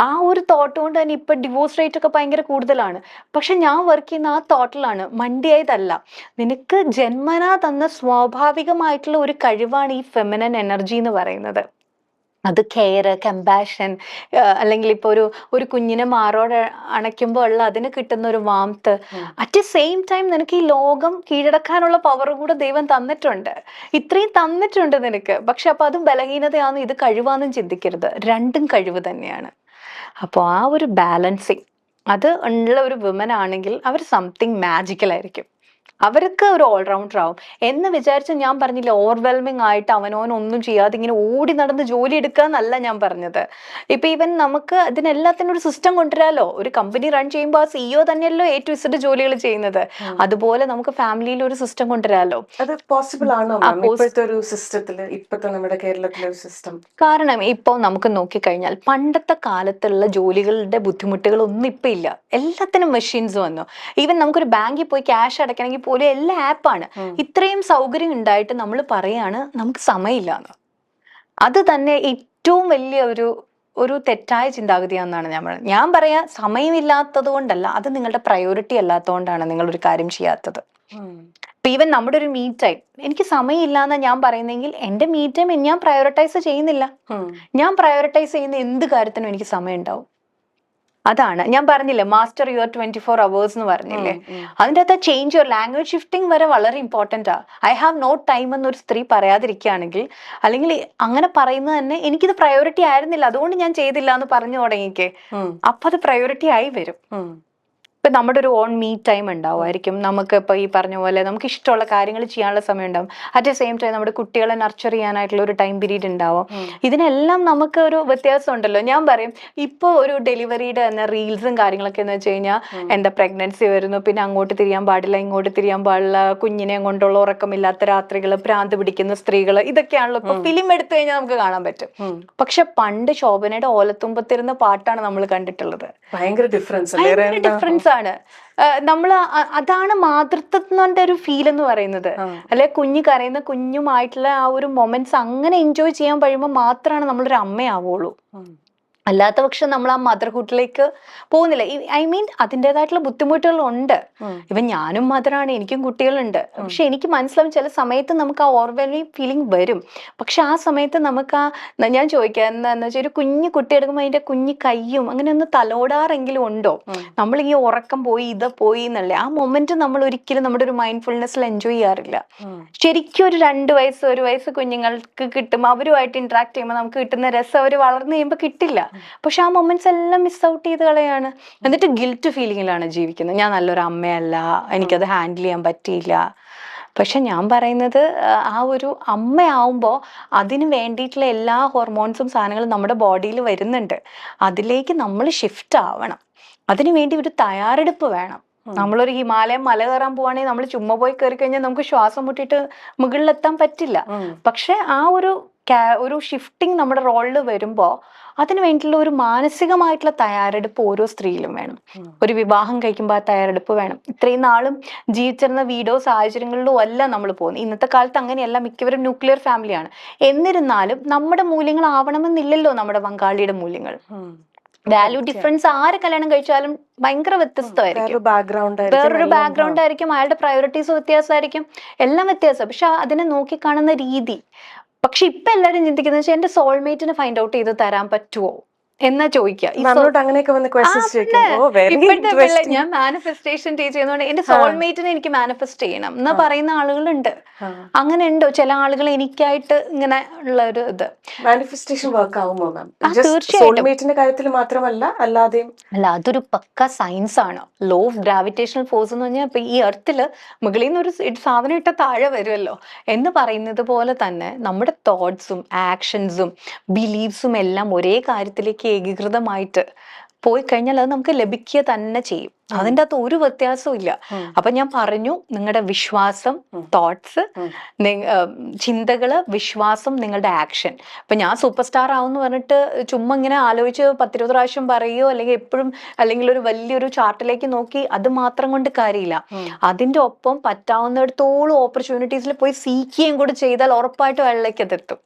ആ ഒരു തോട്ട് കൊണ്ട് തന്നെ ഇപ്പൊ ഡിവോഴ്സ് റേറ്റ് ഒക്കെ ഭയങ്കര കൂടുതലാണ്. പക്ഷെ ഞാൻ വർക്ക് ചെയ്യുന്ന ആ തോട്ടിലാണ്, മണ്ടിയായതല്ല. നിനക്ക് ജന്മനാ തന്ന സ്വാഭാവികമായിട്ടുള്ള ഒരു കഴിവാണ് ഈ ഫെമിനൻ എനർജി എന്ന് പറയുന്നത്. അത് കെയർ, കമ്പാഷൻ, അല്ലെങ്കിൽ ഇപ്പൊ ഒരു കുഞ്ഞിനെ മാറോടെ അണയ്ക്കുമ്പോൾ ഉള്ള അതിന് കിട്ടുന്ന ഒരു warmth. At the same time നിനക്ക് ഈ ലോകം കീഴടക്കാനുള്ള പവർ കൂടെ ദൈവം തന്നിട്ടുണ്ട്. ഇത്രയും തന്നിട്ടുണ്ട് നിനക്ക്. പക്ഷെ അപ്പൊ അതും ബലഹീനതയാണെന്നും ഇത് കഴിവാന്നും ചിന്തിക്കരുത്. രണ്ടും കഴിവ് തന്നെയാണ്. അപ്പോൾ ആ ഒരു ബാലൻസിങ് അത് ഉള്ള ഒരു വിമൻ ആണെങ്കിൽ അവർ സംതിങ് മാജിക്കൽ ആയിരിക്കും. അവർക്ക് ഒരു ഓൾറൗണ്ടർ ആവും എന്ന് വിചാരിച്ച് ഞാൻ പറഞ്ഞില്ല ഓവർവെൽമിങ് ആയിട്ട് അവനോനൊന്നും ചെയ്യാതെ ഇങ്ങനെ ഓടി നടന്ന് ജോലി എടുക്കുക എന്നല്ല ഞാൻ പറഞ്ഞത്. ഇപ്പൊ ഈവൻ നമുക്ക് ഇതിനെല്ലാത്തിനും ഒരു സിസ്റ്റം കൊണ്ടുവരാലോ. ഒരു കമ്പനി റൺ ചെയ്യുമ്പോൾ ആ സിഇഒ തന്നെയല്ലോ A to Z ജോലികൾ ചെയ്യുന്നത്. അതുപോലെ നമുക്ക് ഫാമിലിയിൽ ഒരു സിസ്റ്റം കൊണ്ടുവരാലോ. അത് പോസിബിൾ ആണോ ഇപ്പോഴത്തെ ഒരു സിസ്റ്റത്തില്, ഇപ്പോഴത്തെ നമ്മുടെ കേരളത്തിലെ ഒരു സിസ്റ്റം? കാരണം ഇപ്പോൾ നമുക്ക് നോക്കിക്കഴിഞ്ഞാൽ പണ്ടത്തെ കാലത്തുള്ള ജോലികളുടെ ബുദ്ധിമുട്ടുകൾ ഒന്നും ഇപ്പൊ ഇല്ല. എല്ലാത്തിനും മെഷീൻസ് വന്നു. ഈവൻ നമുക്കൊരു ബാങ്കിൽ പോയി ക്യാഷ് അടയ്ക്കണമെങ്കിൽ പോലും എല്ലാ ആപ്പാണ്. ഇത്രയും സൗകര്യം ഉണ്ടായിട്ട് നമ്മൾ പറയാണ് നമുക്ക് സമയമില്ലാന്ന്. അത് തന്നെ ഏറ്റവും വലിയ ഒരു തെറ്റായ ചിന്താഗതിയാണെന്നാണ് ഞാൻ പറയാ. സമയമില്ലാത്തത് കൊണ്ടല്ല, അത് നിങ്ങളുടെ പ്രയോറിറ്റി അല്ലാത്തതുകൊണ്ടാണ് നിങ്ങൾ ഒരു കാര്യം ചെയ്യാത്തത്. ഇപ്പൊ ഈവൻ നമ്മുടെ ഒരു മീ ടൈം എനിക്ക് സമയമില്ലാന്ന് ഞാൻ പറയുന്നെങ്കിൽ എന്റെ മീ ടൈം ഞാൻ പ്രയോറിറ്റൈസ് ചെയ്യുന്നില്ല. ഞാൻ പ്രയോറിറ്റൈസ് ചെയ്യുന്ന എന്ത് കാര്യത്തിനും എനിക്ക് സമയം ഉണ്ടാവും. അതാണ് ഞാൻ പറഞ്ഞില്ലേ, മാസ്റ്റർ യുവർ 24 hours എന്ന് പറഞ്ഞില്ലേ. അതിൻ്റെ അകത്ത് ചേഞ്ച് യുവർ ലാംഗ്വേജ് ഷിഫ്റ്റിംഗ് വരെ വളരെ ഇമ്പോർട്ടൻ്റ് ആ. ഐ ഹാവ് നോ ടൈം എന്നൊരു സ്ത്രീ പറയാതിരിക്കുകയാണെങ്കിൽ, അല്ലെങ്കിൽ അങ്ങനെ പറയുന്നത് തന്നെ എനിക്കിത് പ്രയോറിറ്റി ആയിരുന്നില്ല അതുകൊണ്ട് ഞാൻ ചെയ്തില്ല എന്ന് പറഞ്ഞു തുടങ്ങിക്കേ, അപ്പൊ അത് പ്രയോറിറ്റി ആയി വരും. ഇപ്പൊ നമ്മുടെ ഒരു ഓൺ മീ ടൈം ഉണ്ടാവുമായിരിക്കും. നമുക്ക് ഇപ്പൊ ഈ പറഞ്ഞ പോലെ നമുക്ക് ഇഷ്ടമുള്ള കാര്യങ്ങൾ ചെയ്യാനുള്ള സമയം ഉണ്ടാവും. അറ്റ് ദ സെയിം ടൈം നമ്മുടെ കുട്ടികളെ നർച്ചർ ചെയ്യാനായിട്ടുള്ള ഒരു ടൈം പീരീഡ് ഉണ്ടാവും. ഇതിനെല്ലാം നമുക്ക് ഒരു വ്യത്യാസം ഉണ്ടല്ലോ. ഞാൻ പറയും ഇപ്പൊ ഒരു ഡെലിവറിയുടെ തന്നെ റീൽസും കാര്യങ്ങളൊക്കെ എന്ന് വെച്ച് കഴിഞ്ഞാൽ എന്താ പ്രഗ്നൻസി വരുന്നു, പിന്നെ അങ്ങോട്ട് തിരിയാൻ പാടില്ല, ഇങ്ങോട്ട് തിരിയാൻ പാടില്ല, കുഞ്ഞിനെ കൊണ്ടുള്ള ഉറക്കമില്ലാത്ത രാത്രികൾ, ഭ്രാന്ത് പിടിക്കുന്ന സ്ത്രീകൾ, ഇതൊക്കെയാണല്ലോ ഇപ്പൊ ഫിലിം എടുത്തു കഴിഞ്ഞാൽ നമുക്ക് കാണാൻ പറ്റും. പക്ഷെ പണ്ട് ശോഭനയുടെ ഓലത്തുമ്പത്തിരുന്ന പാട്ടാണ് നമ്മൾ കണ്ടിട്ടുള്ളത്. ഭയങ്കര ഡിഫറൻസ് ആണ്. നമ്മൾ അതാണ് മാതൃത്വത്തിന്റെ ഒരു ഫീൽ എന്ന് പറയുന്നത്. അല്ലെ കുഞ്ഞ് കരയുന്ന കുഞ്ഞുമായിട്ടുള്ള ആ ഒരു മൊമെന്റ്സ് അങ്ങനെ എൻജോയ് ചെയ്യാൻ കഴിയുമ്പോൾ മാത്രമാണ് നമ്മളൊരു അമ്മയാവുള്ളൂ. അല്ലാത്ത പക്ഷം നമ്മൾ ആ മദർഹുഡിലേക്ക് പോകുന്നില്ല. ഐ മീൻ അതിൻ്റെതായിട്ടുള്ള ബുദ്ധിമുട്ടുകളുണ്ട്. ഇവൻ ഞാനും മദറാണ്, എനിക്കും കുട്ടികളുണ്ട്. പക്ഷെ എനിക്ക് മനസ്സിലാവും ചില സമയത്ത് നമുക്ക് ആ ഓവർവെൽമിങ് ഫീലിംഗ് വരും. പക്ഷെ ആ സമയത്ത് നമുക്ക് ഞാൻ ചോദിക്കാം എന്താന്ന് വെച്ചാൽ ഒരു കുഞ്ഞു കുട്ടി എടുക്കുമ്പോൾ അതിന്റെ കുഞ്ഞു കയ്യും അങ്ങനെ ഒന്ന് തലോടാറെങ്കിലും ഉണ്ടോ? നമ്മൾ ഈ ഉറക്കം പോയി ഇത് പോയി എന്നല്ലേ ആ മൊമെന്റ് നമ്മൾ ഒരിക്കലും നമ്മുടെ ഒരു മൈൻഡ്ഫുൾനെസ്സിൽ എൻജോയ് ചെയ്യാറില്ല. ശരിക്കും ഒരു 2 വയസ്സ് 1 വയസ്സ് കുഞ്ഞുങ്ങൾക്ക് കിട്ടുമ്പോൾ അവരുമായിട്ട് ഇന്ററാക്ട് ചെയ്യുമ്പോൾ നമുക്ക് കിട്ടുന്ന രസം അവർ വളർന്നു കഴിയുമ്പോൾ കിട്ടില്ല. പക്ഷെ ആ മൊമെന്റ്സ് എല്ലാം മിസ് ഔട്ട് ചെയ്ത് കളയാണ്. എന്നിട്ട് ഗിൽറ്റ് ഫീലിങ്ങിലാണ് ജീവിക്കുന്നത്. ഞാൻ നല്ലൊരു അമ്മയല്ല, എനിക്കത് ഹാൻഡിൽ ചെയ്യാൻ പറ്റിയില്ല. പക്ഷെ ഞാൻ പറയുന്നത് ആ ഒരു അമ്മയാവുമ്പോൾ അതിന് വേണ്ടിയിട്ടുള്ള എല്ലാ ഹോർമോൺസും സാധനങ്ങളും നമ്മുടെ ബോഡിയിൽ വരുന്നുണ്ട്. അതിലേക്ക് നമ്മൾ ഷിഫ്റ്റ് ആവണം. അതിനു വേണ്ടി ഒരു തയ്യാറെടുപ്പ് വേണം. നമ്മളൊരു ഹിമാലയം മല കയറാൻ പോവാണെങ്കിൽ നമ്മൾ ചുമ്മാ പോയി കയറി കഴിഞ്ഞാൽ നമുക്ക് ശ്വാസം മുട്ടിയിട്ട് മുകളിലെത്താൻ പറ്റില്ല. പക്ഷെ ആ ഒരു ഷിഫ്റ്റിംഗ് നമ്മുടെ റോളിൽ വരുമ്പോൾ അതിന് വേണ്ടിയിട്ടുള്ള ഒരു മാനസികമായിട്ടുള്ള തയ്യാറെടുപ്പ് ഓരോ സ്ത്രീയിലും വേണം. ഒരു വിവാഹം കഴിക്കുമ്പോൾ ആ തയ്യാറെടുപ്പ് വേണം. ഇത്രയും നാളും ജീവിച്ചിരുന്ന വീടോ സാഹചര്യങ്ങളിലോ അല്ല നമ്മൾ പോകുന്നത്. ഇന്നത്തെ കാലത്ത് അങ്ങനെയല്ല, മിക്കവരും ന്യൂക്ലിയർ ഫാമിലിയാണ്. എന്നിരുന്നാലും നമ്മുടെ മൂല്യങ്ങൾ ആവണമെന്നില്ലല്ലോ നമ്മുടെ പങ്കാളിയുടെ മൂല്യങ്ങൾ. വാല്യൂ ഡിഫറൻസ് ആര് കല്യാണം കഴിച്ചാലും ഭയങ്കര വ്യത്യസ്തമായിരിക്കും. വേറൊരു ബാക്ക്ഗ്രൗണ്ട് ആയിരിക്കും, അയാളുടെ പ്രയോറിറ്റീസ് വ്യത്യാസമായിരിക്കും, എല്ലാം വ്യത്യാസം. പക്ഷെ അതിനെ നോക്കിക്കാണുന്ന രീതി. പക്ഷെ ഇപ്പൊ എല്ലാരും ചിന്തിക്കുന്നത് വെച്ചാൽ എന്റെ സോൾമേറ്റിന് ഫൈൻഡ് ഔട്ട് ചെയ്ത് തരാൻ പറ്റുമോ എന്നാ ചോദിക്കുക. ഞാൻ മാനിഫെസ്റ്റേഷൻ ടീച്ച് ചെയ്യുന്നതുകൊണ്ട് എന്റെ സോൾമേറ്റിനെ എനിക്ക് മാനിഫെസ്റ്റ് ചെയ്യണം എന്ന് പറയുന്ന ആളുകളുണ്ട്. അങ്ങനെ ഉണ്ടോ? ചില ആളുകൾ എനിക്കായിട്ട് ഇങ്ങനെ ഉള്ള ഒരു ഇത് മാനിഫെസ്റ്റേഷൻ വർക്ക് ആവുമോ? തീർച്ചയായിട്ടും കാര്യത്തിൽ മാത്രമല്ല അല്ലാതെ അല്ല, അതൊരു പക്ക സയൻസ് ആണ്. ലോ ഓഫ് ഗ്രാവിറ്റേഷണൽ ഫോഴ്സ് എന്ന് പറഞ്ഞാൽ ഇപ്പൊ ഈ എർത്തില് മുകളിൽ നിന്ന് ഒരു സാധനം ഇട്ട താഴെ വരുമല്ലോ എന്ന് പറയുന്നത് പോലെ തന്നെ നമ്മുടെ തോട്ട്സും ആക്ഷൻസും ബിലീഫ്സും എല്ലാം ഒരേ കാര്യത്തിലേക്ക് ഏകീകൃതമായിട്ട് പോയി കഴിഞ്ഞാൽ അത് നമുക്ക് ലഭിക്കുക തന്നെ ചെയ്യും. അതിൻ്റെ അകത്ത് ഒരു വ്യത്യാസവും ഇല്ല. അപ്പൊ ഞാൻ പറഞ്ഞു, നിങ്ങളുടെ വിശ്വാസം, തോട്ട്സ്, ചിന്തകള്, വിശ്വാസം, നിങ്ങളുടെ ആക്ഷൻ. ഇപ്പൊ ഞാൻ സൂപ്പർ സ്റ്റാർ ആവുമെന്ന് പറഞ്ഞിട്ട് ചുമ്മാ ഇങ്ങനെ ആലോചിച്ച് 10-20 പ്രാവശ്യം പറയുകയോ അല്ലെങ്കിൽ എപ്പോഴും അല്ലെങ്കിൽ ഒരു വലിയൊരു ചാർട്ടിലേക്ക് നോക്കി അത് മാത്രം കൊണ്ട് കാര്യമില്ല. അതിന്റെ ഒപ്പം പറ്റാവുന്നിടത്തോളം ഓപ്പർച്യൂണിറ്റീസിൽ പോയി സീക്കുകയും കൂടെ ചെയ്താൽ ഉറപ്പായിട്ടും അയാളിലേക്ക് അതെത്തും.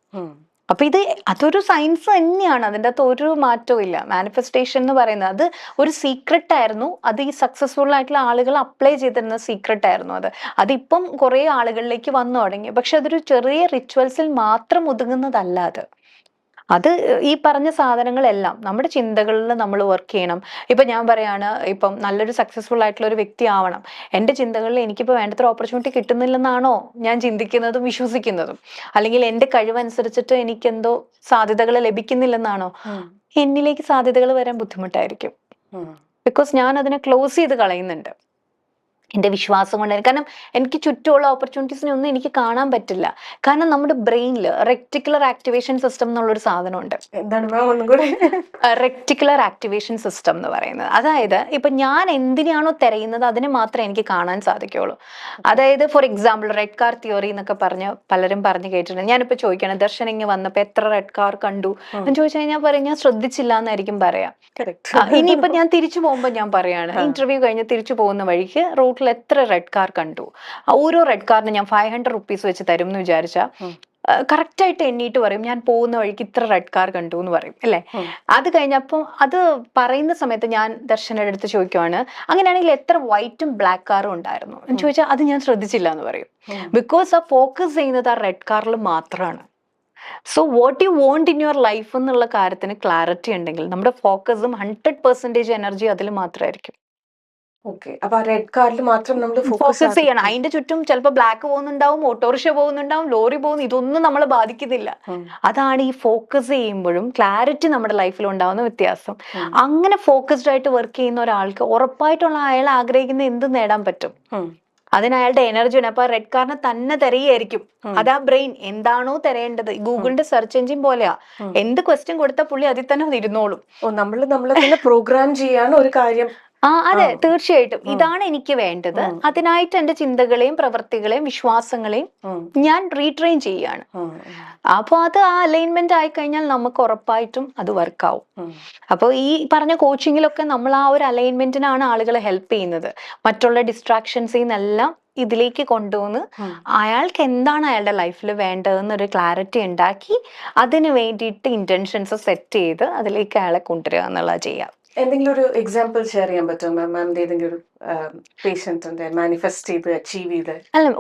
അപ്പൊ അതൊരു സയൻസ് തന്നെയാണ്, അതിൻ്റെ അകത്ത് ഒരു മാറ്റവും ഇല്ല. മാനിഫെസ്റ്റേഷൻ എന്ന് പറയുന്നത് അത് ഒരു സീക്രട്ട് ആയിരുന്നു. അത് ഈ സക്സസ്ഫുൾ ആയിട്ടുള്ള ആളുകൾ അപ്ലൈ ചെയ്തിരുന്ന സീക്രട്ട് ആയിരുന്നു. അതിപ്പം കുറെ ആളുകളിലേക്ക് വന്നു തുടങ്ങി. പക്ഷെ അതൊരു ചെറിയ റിച്വൽസിൽ മാത്രം ഒതുങ്ങുന്നതല്ല. അത് ഈ പറഞ്ഞ സാധനങ്ങളെല്ലാം നമ്മുടെ ചിന്തകളിൽ നമ്മൾ വർക്ക് ചെയ്യണം. ഇപ്പൊ ഞാൻ പറയാണ്, ഇപ്പം നല്ലൊരു സക്സസ്ഫുൾ ആയിട്ടുള്ള ഒരു വ്യക്തി ആവണം, എൻ്റെ ചിന്തകളിൽ എനിക്കിപ്പോൾ വേണ്ടത്ര ഓപ്പർച്യൂണിറ്റി കിട്ടുന്നില്ലെന്നാണോ ഞാൻ ചിന്തിക്കുന്നതും വിശ്വസിക്കുന്നതും, അല്ലെങ്കിൽ എൻ്റെ കഴിവനുസരിച്ചിട്ട് എനിക്കെന്തോ സാധ്യതകൾ ലഭിക്കുന്നില്ലെന്നാണോ, എന്നിലേക്ക് സാധ്യതകൾ വരാൻ ബുദ്ധിമുട്ടായിരിക്കും. ബിക്കോസ് ഞാൻ അതിനെ ക്ലോസ് ചെയ്ത് കളയുന്നുണ്ട് എൻ്റെ വിശ്വാസം കൊണ്ട്. കാരണം എനിക്ക് ചുറ്റുമുള്ള ഓപ്പർച്യൂണിറ്റീസിനെ ഒന്നും എനിക്ക് കാണാൻ പറ്റില്ല. കാരണം നമ്മുടെ ബ്രെയിനിൽ റെക്ടിക്കുലർ ആക്ടിവേഷൻ സിസ്റ്റം എന്നുള്ളൊരു സാധനമുണ്ട്. റെക്ടിക്കുലർ ആക്ടിവേഷൻ സിസ്റ്റം എന്ന് പറയുന്നത്, അതായത് ഇപ്പൊ ഞാൻ എന്തിനാണോ തിരയുന്നത് അതിനെ മാത്രമേ എനിക്ക് കാണാൻ സാധിക്കുള്ളൂ. അതായത് for example red car theory എന്നൊക്കെ പറഞ്ഞ് പലരും പറഞ്ഞു കേട്ടിട്ടുണ്ട്. ഞാനിപ്പോ ചോദിക്കണം, ദർശൻ ഇങ്ങ് വന്നപ്പോ എത്ര റെഡ് കാർ കണ്ടു എന്ന് ചോദിച്ചു കഴിഞ്ഞാൽ പറയും ഞാൻ ശ്രദ്ധിച്ചില്ല എന്നായിരിക്കും പറയാം. ഇനിയിപ്പൊ ഞാൻ തിരിച്ചു പോകുമ്പോ ഞാൻ പറയാണ്, ഇന്റർവ്യൂ കഴിഞ്ഞ് തിരിച്ചു പോകുന്ന വഴിക്ക് റോട്ടിൽ എത്ര റെഡ് കാർ കണ്ടു, ഓരോ റെഡ് കാറിന് ഞാൻ 500 റുപ്പീസ് വെച്ച് തരും എന്ന് വിചാരിച്ചാൽ കറക്റ്റായിട്ട് എണ്ണീട്ട് പറയും ഞാൻ പോകുന്ന വഴിക്ക് ഇത്ര റെഡ് കാർ കണ്ടു എന്ന് പറയും അല്ലേ. അത് കഴിഞ്ഞപ്പോൾ അത് പറയുന്ന സമയത്ത് ഞാൻ ദർശനയുടെ അടുത്ത് ചോദിക്കുവാണ്, അങ്ങനെയാണെങ്കിൽ എത്ര വൈറ്റും ബ്ലാക്ക് കാറും ഉണ്ടായിരുന്നു എന്ന് ചോദിച്ചാൽ അത് ഞാൻ ശ്രദ്ധിച്ചില്ല എന്ന് പറയും. ബിക്കോസ് ആ ഫോക്കസ് ചെയ്യുന്നത് ആ റെഡ് കാറിൽ മാത്രമാണ്. So what you want in your life എന്നുള്ള കാര്യത്തിന് ക്ലാരിറ്റി ഉണ്ടെങ്കിൽ നമ്മുടെ ഫോക്കസും 100% എനർജി അതിൽ മാത്രമായിരിക്കും. അപ്പൊ റെഡ് കാർഡിൽ മാത്രം നമ്മൾ ഫോക്കസ് ചെയ്യണം. അതിന്റെ ചുറ്റും ചിലപ്പോൾ ബ്ലാക്ക് പോകുന്നുണ്ടാവും, ഓട്ടോറിക്ഷ പോകുന്നുണ്ടാവും, ലോറി പോകുന്നു, ഇതൊന്നും നമ്മളെ ബാധിക്കുന്നില്ല. അതാണ് ഈ ഫോക്കസ് ചെയ്യുമ്പോഴും ക്ലാരിറ്റി നമ്മുടെ ലൈഫിൽ ഉണ്ടാവുന്ന വ്യത്യാസം. അങ്ങനെ ഫോക്കസ്ഡ് ആയിട്ട് വർക്ക് ചെയ്യുന്ന ഒരാൾക്ക് ഉറപ്പായിട്ടുള്ള അയാൾ ആഗ്രഹിക്കുന്ന എന്ത് നേടാൻ പറ്റും. അതിന് അയാളുടെ എനർജി ഉണ്ട്. അപ്പൊ റെഡ് കാറിനെ തന്നെ തിരയായിരിക്കും. അതാ ബ്രെയിൻ എന്താണോ തിരയേണ്ടത്. ഗൂഗിളിന്റെ സെർച്ച് എഞ്ചിൻ പോലെയാ, എന്ത് ക്വസ്റ്റ്യൻ കൊടുത്ത പുള്ളി അതിൽ തന്നെ ഇരുന്നോളും. നമ്മളെ തന്നെ പ്രോഗ്രാം ചെയ്യാണ് ഒരു കാര്യം. അതെ, തീർച്ചയായിട്ടും ഇതാണ് എനിക്ക് വേണ്ടത്. അതിനായിട്ട് എന്റെ ചിന്തകളെയും പ്രവൃത്തികളെയും വിശ്വാസങ്ങളെയും ഞാൻ റീട്രെയിൻ ചെയ്യാണ്. അപ്പൊ അത് ആ അലൈൻമെന്റ് ആയി കഴിഞ്ഞാൽ നമുക്ക് ഉറപ്പായിട്ടും അത് വർക്കാവും. അപ്പോൾ ഈ പറഞ്ഞ കോച്ചിങ്ങിലൊക്കെ നമ്മൾ ആ ഒരു അലൈൻമെന്റിനാണ് ആളുകളെ ഹെൽപ്പ് ചെയ്യുന്നത്. മറ്റുള്ള ഡിസ്ട്രാക്ഷൻസിൽ നിന്നെല്ലാം ഇതിലേക്ക് കൊണ്ടുവന്ന് അയാൾക്ക് എന്താണ് അയാളുടെ ലൈഫിൽ വേണ്ടതെന്നൊരു ക്ലാരിറ്റി ഉണ്ടാക്കി അതിന് വേണ്ടിയിട്ട് ഇന്റൻഷൻസ് സെറ്റ് ചെയ്ത് അതിലേക്ക് അയാളെ കൊണ്ടുവരിക എന്നുള്ളത് ചെയ്യാം. എന്തെങ്കിലും ഒരു എക്സാമ്പിൾ ഷെയർ ചെയ്യാൻ പറ്റുമോ മാം? മാമിന്റെ ഏതെങ്കിലും ഒരു പേഷ്യന്റിന്റെ മാനിഫെസ്റ്റ് ചെയ്ത് അച്ചീവ് ചെയ്ത്? അല്ല,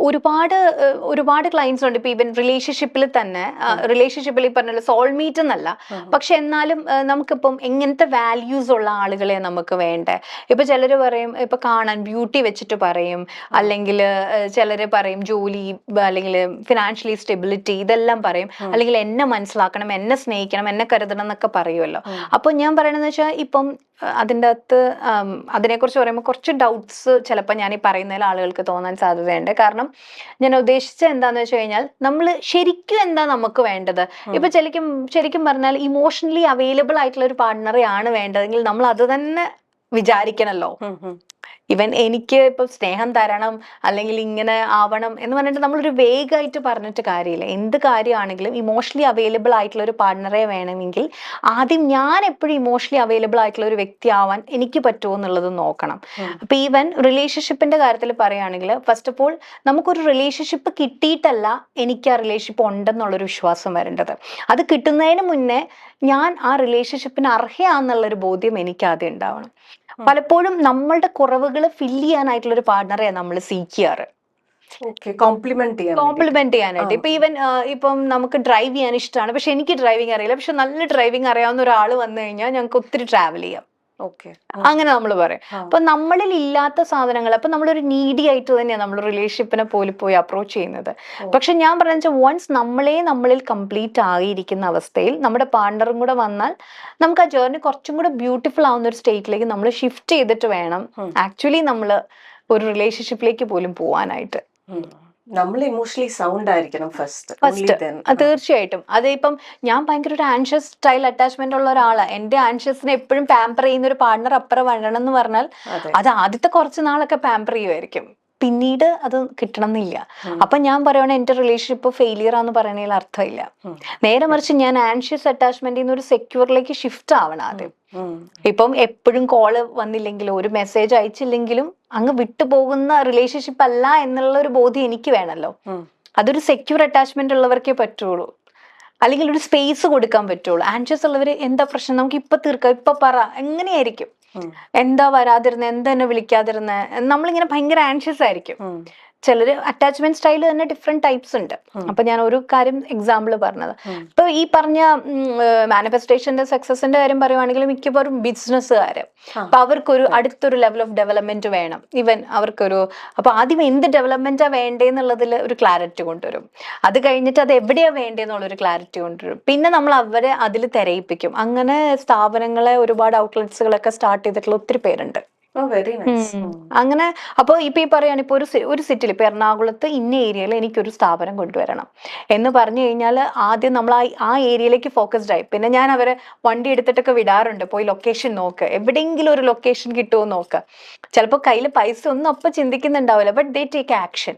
ഒരുപാട് ക്ലയൻസ് ഉണ്ട്. ഇപ്പൊ ഈവൻ റിലേഷൻഷിപ്പിൽ തന്നെ, റിലേഷൻഷിപ്പിൽ ഈ പറഞ്ഞ സോൾമേറ്റ് എന്നല്ല, പക്ഷെ എന്നാലും നമുക്കിപ്പം എങ്ങനത്തെ വാല്യൂസ് ഉള്ള ആളുകളെ നമുക്ക് വേണ്ടേ. ഇപ്പൊ ചിലര് പറയും ഇപ്പൊ കാണാൻ ബ്യൂട്ടി വെച്ചിട്ട് പറയും, അല്ലെങ്കിൽ ചിലര് പറയും ജോലി, അല്ലെങ്കിൽ ഫിനാൻഷ്യലി സ്റ്റെബിലിറ്റി, ഇതെല്ലാം പറയും. അല്ലെങ്കിൽ എന്നെ മനസ്സിലാക്കണം, എന്നെ സ്നേഹിക്കണം, എന്നെ കരുതണം എന്നൊക്കെ പറയുമല്ലോ. അപ്പൊ ഞാൻ പറയണെന്ന് വെച്ചാൽ ഇപ്പം അതിൻ്റെ അകത്ത് അതിനെക്കുറിച്ച് പറയുമ്പോൾ കുറച്ച് ഡൗട്ട്സ് ചിലപ്പോൾ ഞാൻ ഈ പറയുന്നതിൽ ആളുകൾക്ക് തോന്നാൻ സാധ്യതയുണ്ട്. കാരണം ഞാൻ ഉദ്ദേശിച്ചത് എന്താന്ന് വെച്ച് കഴിഞ്ഞാൽ നമ്മൾ ശരിക്കും എന്താ നമുക്ക് വേണ്ടത്. ഇപ്പൊ ശരിക്കും പറഞ്ഞാൽ ഇമോഷണലി അവൈലബിൾ ആയിട്ടുള്ള ഒരു പാർട്ട്ണറെ ആണ് വേണ്ടതെങ്കിൽ നമ്മൾ അത് തന്നെ വിചാരിക്കണല്ലോ. ഇവൻ എനിക്ക് ഇപ്പൊ സ്നേഹം തരണം അല്ലെങ്കിൽ ഇങ്ങനെ ആവണം എന്ന് പറഞ്ഞിട്ട് നമ്മളൊരു വേഗമായിട്ട് പറഞ്ഞിട്ട് കാര്യമില്ല. എന്ത് കാര്യമാണെങ്കിലും ഇമോഷണലി അവൈലബിൾ ആയിട്ടുള്ള ഒരു പാർട്ട്ണറെ വേണമെങ്കിൽ ആദ്യം ഞാൻ എപ്പോഴും ഇമോഷണലി അവൈലബിൾ ആയിട്ടുള്ള ഒരു വ്യക്തി ആവാൻ എനിക്ക് പറ്റുമോ എന്നുള്ളത് നോക്കണം. അപ്പൊ ഈവൻ റിലേഷൻഷിപ്പിന്റെ കാര്യത്തിൽ പറയുകയാണെങ്കിൽ ഫസ്റ്റ് ഓഫ് ഓൾ നമുക്കൊരു റിലേഷൻഷിപ്പ് കിട്ടിയിട്ടല്ല എനിക്ക് ആ റിലേഷൻഷിപ്പ് ഉണ്ടെന്നുള്ളൊരു വിശ്വാസം വരേണ്ടത്. അത് കിട്ടുന്നതിന് മുന്നേ ഞാൻ ആ റിലേഷൻഷിപ്പിന് അർഹയാന്നുള്ളൊരു ബോധ്യം എനിക്ക് ആദ്യം ഉണ്ടാവണം. പലപ്പോഴും നമ്മളുടെ കുറവുകൾ ഫില്ല് ചെയ്യാനായിട്ടുള്ള ഒരു പാർട്ട്ണറെ നമ്മൾ സീക്ക് ചെയ്യാറ്, കോംപ്ലിമെന്റ് ചെയ്യാനായിട്ട്. ഇപ്പം നമുക്ക് ഡ്രൈവ് ചെയ്യാൻ ഇഷ്ടമാണ്, പക്ഷെ എനിക്ക് ഡ്രൈവിംഗ് അറിയില്ല, പക്ഷെ നല്ല ഡ്രൈവിംഗ് അറിയാവുന്ന ഒരാൾ വന്നു കഴിഞ്ഞാൽ ഞങ്ങൾക്ക് ഒത്തിരി ട്രാവൽ ചെയ്യാം. അങ്ങനെ നമ്മൾ പറയും. അപ്പൊ നമ്മളിൽ ഇല്ലാത്ത സാധനങ്ങൾ, അപ്പൊ നമ്മളൊരു നീഡി ആയിട്ട് തന്നെയാണ് നമ്മൾ റിലേഷൻഷിപ്പിനെ പോയി അപ്രോച്ച് ചെയ്യുന്നത്. പക്ഷെ ഞാൻ പറഞ്ഞ വെച്ചാൽ വൺസ് നമ്മളിൽ കംപ്ലീറ്റ് ആയിരിക്കുന്ന അവസ്ഥയിൽ നമ്മുടെ പാർട്ണറും കൂടെ വന്നാൽ നമുക്ക് ആ ജേർണി കുറച്ചും കൂടെ ബ്യൂട്ടിഫുൾ ആവുന്ന ഒരു സ്റ്റേറ്റിലേക്ക് നമ്മൾ ഷിഫ്റ്റ് ചെയ്തിട്ട് വേണം ആക്ച്വലി നമ്മൾ ഒരു റിലേഷൻഷിപ്പിലേക്ക് പോലും പോവാനായിട്ട്. നമ്മൾ ഇമോഷണലി സൗണ്ട് ആയിരിക്കണം ഫസ്റ്റ്. ഫസ്റ്റ് തീർച്ചയായിട്ടും. അത് ഇപ്പം ഞാൻ ഭയങ്കര ഒരു ആൻഷ്യസ് സ്റ്റൈൽ അറ്റാച്ച്മെന്റ് ഉള്ള ഒരാളാണ്. എന്റെ ആൻഷ്യസിനെ എപ്പോഴും പാമ്പർ ചെയ്യുന്ന ഒരു പാർട്ണർ അപ്പുറം വേണം എന്ന് പറഞ്ഞാൽ അത് ആദ്യത്തെ കുറച്ച് നാളൊക്കെ പാമ്പർ ചെയ്യുമായിരിക്കും, പിന്നീട് അത് കിട്ടണം എന്നില്ല. അപ്പൊ ഞാൻ പറയുകയാണെങ്കിൽ എന്റെ റിലേഷൻഷിപ്പ് ഫെയിലിയർ ആന്ന് പറയുന്നതിൽ അർത്ഥമില്ല. നേരെ മറിച്ച് ഞാൻ ആൻഷ്യസ് അറ്റാച്ച്മെന്റിൽ നിന്ന് ഒരു സെക്യൂറിലേക്ക് ഷിഫ്റ്റ് ആവണം ആദ്യം. ഇപ്പം എപ്പോഴും കോള് വന്നില്ലെങ്കിലും ഒരു മെസ്സേജ് അയച്ചില്ലെങ്കിലും അങ്ങ് വിട്ടുപോകുന്ന റിലേഷൻഷിപ്പ് അല്ല എന്നുള്ള ഒരു ബോധ്യം എനിക്ക് വേണമല്ലോ. അതൊരു സെക്യൂർ അറ്റാച്ച്മെന്റ് ഉള്ളവർക്കേ പറ്റുള്ളൂ, അല്ലെങ്കിൽ ഒരു സ്പേസ് കൊടുക്കാൻ പറ്റുള്ളൂ. ആൻഷ്യസ് ഉള്ളവര് എന്താ പ്രശ്നം, നമുക്ക് ഇപ്പൊ തീർക്കാം, ഇപ്പൊ പറ, എങ്ങനെയായിരിക്കും, എന്താ വരാതിരുന്നെ, എന്താ എന്നെ വിളിക്കാതിരുന്നെ, നമ്മളിങ്ങനെ ഭയങ്കര ആൻഷ്യസ് ആയിരിക്കും. ചിലര് അറ്റാച്ച്മെന്റ് സ്റ്റൈൽ തന്നെ ഡിഫറെന്റ് ടൈപ്സ് ഉണ്ട്. അപ്പൊ ഞാൻ ഒരു കാര്യം എക്സാമ്പിൾ പറഞ്ഞത്, ഇപ്പൊ ഈ പറഞ്ഞ മാനിഫെസ്റ്റേഷന്റെ സക്സസിന്റെ കാര്യം പറയുവാണെങ്കിൽ മിക്കവാറും ബിസിനസ്സുകാര് അപ്പൊ അവർക്കൊരു അടുത്തൊരു ലെവൽ ഓഫ് ഡെവലപ്മെന്റ് വേണം. ഈവൻ അവർക്കൊരു അപ്പൊ ആദ്യം എന്ത് ഡെവലപ്മെന്റാ വേണ്ടേന്നുള്ളതിൽ ഒരു ക്ലാരിറ്റി കൊണ്ടുവരും. അത് കഴിഞ്ഞിട്ട് അത് എവിടെയാ വേണ്ടേന്നുള്ളൊരു ക്ലാരിറ്റി കൊണ്ടുവരും. പിന്നെ നമ്മൾ അവരെ അതിൽ തിരയിപ്പിക്കും. അങ്ങനെ സ്ഥാപനങ്ങളെ ഒരുപാട് ഔട്ട്ലെറ്റ്സുകളൊക്കെ സ്റ്റാർട്ട് ചെയ്തിട്ടുള്ള ഒത്തിരി പേരുണ്ട്. അങ്ങനെ അപ്പൊ ഇപ്പൊ ഈ പറയാണ്, ഇപ്പൊ ഒരു സിറ്റിയിൽ ഇപ്പൊ എറണാകുളത്ത് ഇന്ന ഏരിയയിൽ എനിക്കൊരു സ്ഥാപനം കൊണ്ടുവരണം എന്ന് പറഞ്ഞു കഴിഞ്ഞാൽ ആദ്യം നമ്മൾ ആ ഏരിയയിലേക്ക് ഫോക്കസ്ഡ് ആയി. പിന്നെ ഞാൻ അവരെ വണ്ടി എടുത്തിട്ടൊക്കെ വിടാറുണ്ട്, പോയി ലൊക്കേഷൻ നോക്ക്, എവിടെയെങ്കിലും ഒരു ലൊക്കേഷൻ കിട്ടുമോ നോക്ക്. ചിലപ്പോൾ കയ്യിൽ പൈസ ഒന്നും അപ്പൊ ചിന്തിക്കുന്നുണ്ടാവില്ല, ബട്ട് ദേ ടേക്ക് ആക്ഷൻ.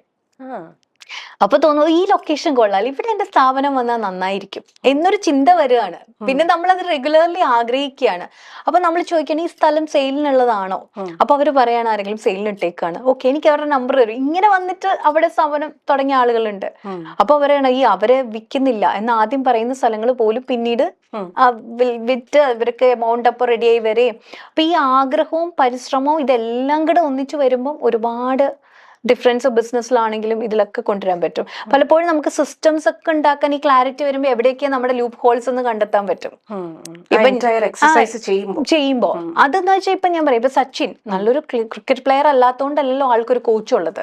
അപ്പൊ തോന്നുന്നു ഈ ലൊക്കേഷൻ കൊള്ളാൽ, ഇവിടെ എന്റെ സ്ഥാപനം വന്നാൽ നന്നായിരിക്കും എന്നൊരു ചിന്ത വരികയാണ്. പിന്നെ നമ്മളത് റെഗുലർലി ആഗ്രഹിക്കുകയാണ്. അപ്പൊ നമ്മൾ ചോദിക്കണം ഈ സ്ഥലം സെയിലിനുള്ളതാണോ? അപ്പൊ അവര് പറയാണ് ആരെങ്കിലും സെയിലിന് ഇട്ടേക്കാണ്. ഓക്കെ, എനിക്ക് അവരുടെ നമ്പർ തരും. ഇങ്ങനെ വന്നിട്ട് അവിടെ സ്ഥാപനം തുടങ്ങിയ ആളുകളുണ്ട്. അപ്പൊ അവരാണ് ഈ അവരെ വിൽക്കുന്നില്ല എന്ന് ആദ്യം പറയുന്ന സ്ഥലങ്ങൾ പോലും പിന്നീട് വിറ്റ് ഇവർക്ക് എമൗണ്ട് അപ്പൊ റെഡിയായി വരെയും. അപ്പൊ ഈ ആഗ്രഹവും പരിശ്രമവും ഇതെല്ലാം കൂടെ ഒന്നിച്ചു വരുമ്പോൾ ഒരുപാട് ഡിഫറൻസ് ബിസിനസ്സിലാണെങ്കിലും ഇതിലൊക്കെ കൊണ്ടുവരാൻ പറ്റും. പലപ്പോഴും നമുക്ക് സിസ്റ്റംസ് ഒക്കെ ഉണ്ടാക്കാൻ ഈ ക്ലാരിറ്റി വരുമ്പോൾ എവിടെയൊക്കെയാ നമ്മുടെ ലൂപ്പ് ഹോൾസ് എന്ന് കണ്ടെത്താൻ പറ്റും ചെയ്യുമ്പോ. അതെന്ന് വെച്ചാൽ ഇപ്പൊ ഞാൻ പറയാം, ഇപ്പൊ സച്ചിൻ നല്ലൊരു ക്രിക്കറ്റ് പ്ലെയർ അല്ലാത്തതുകൊണ്ടല്ലോ ആൾക്കൊരു കോച്ച് ഉള്ളത്.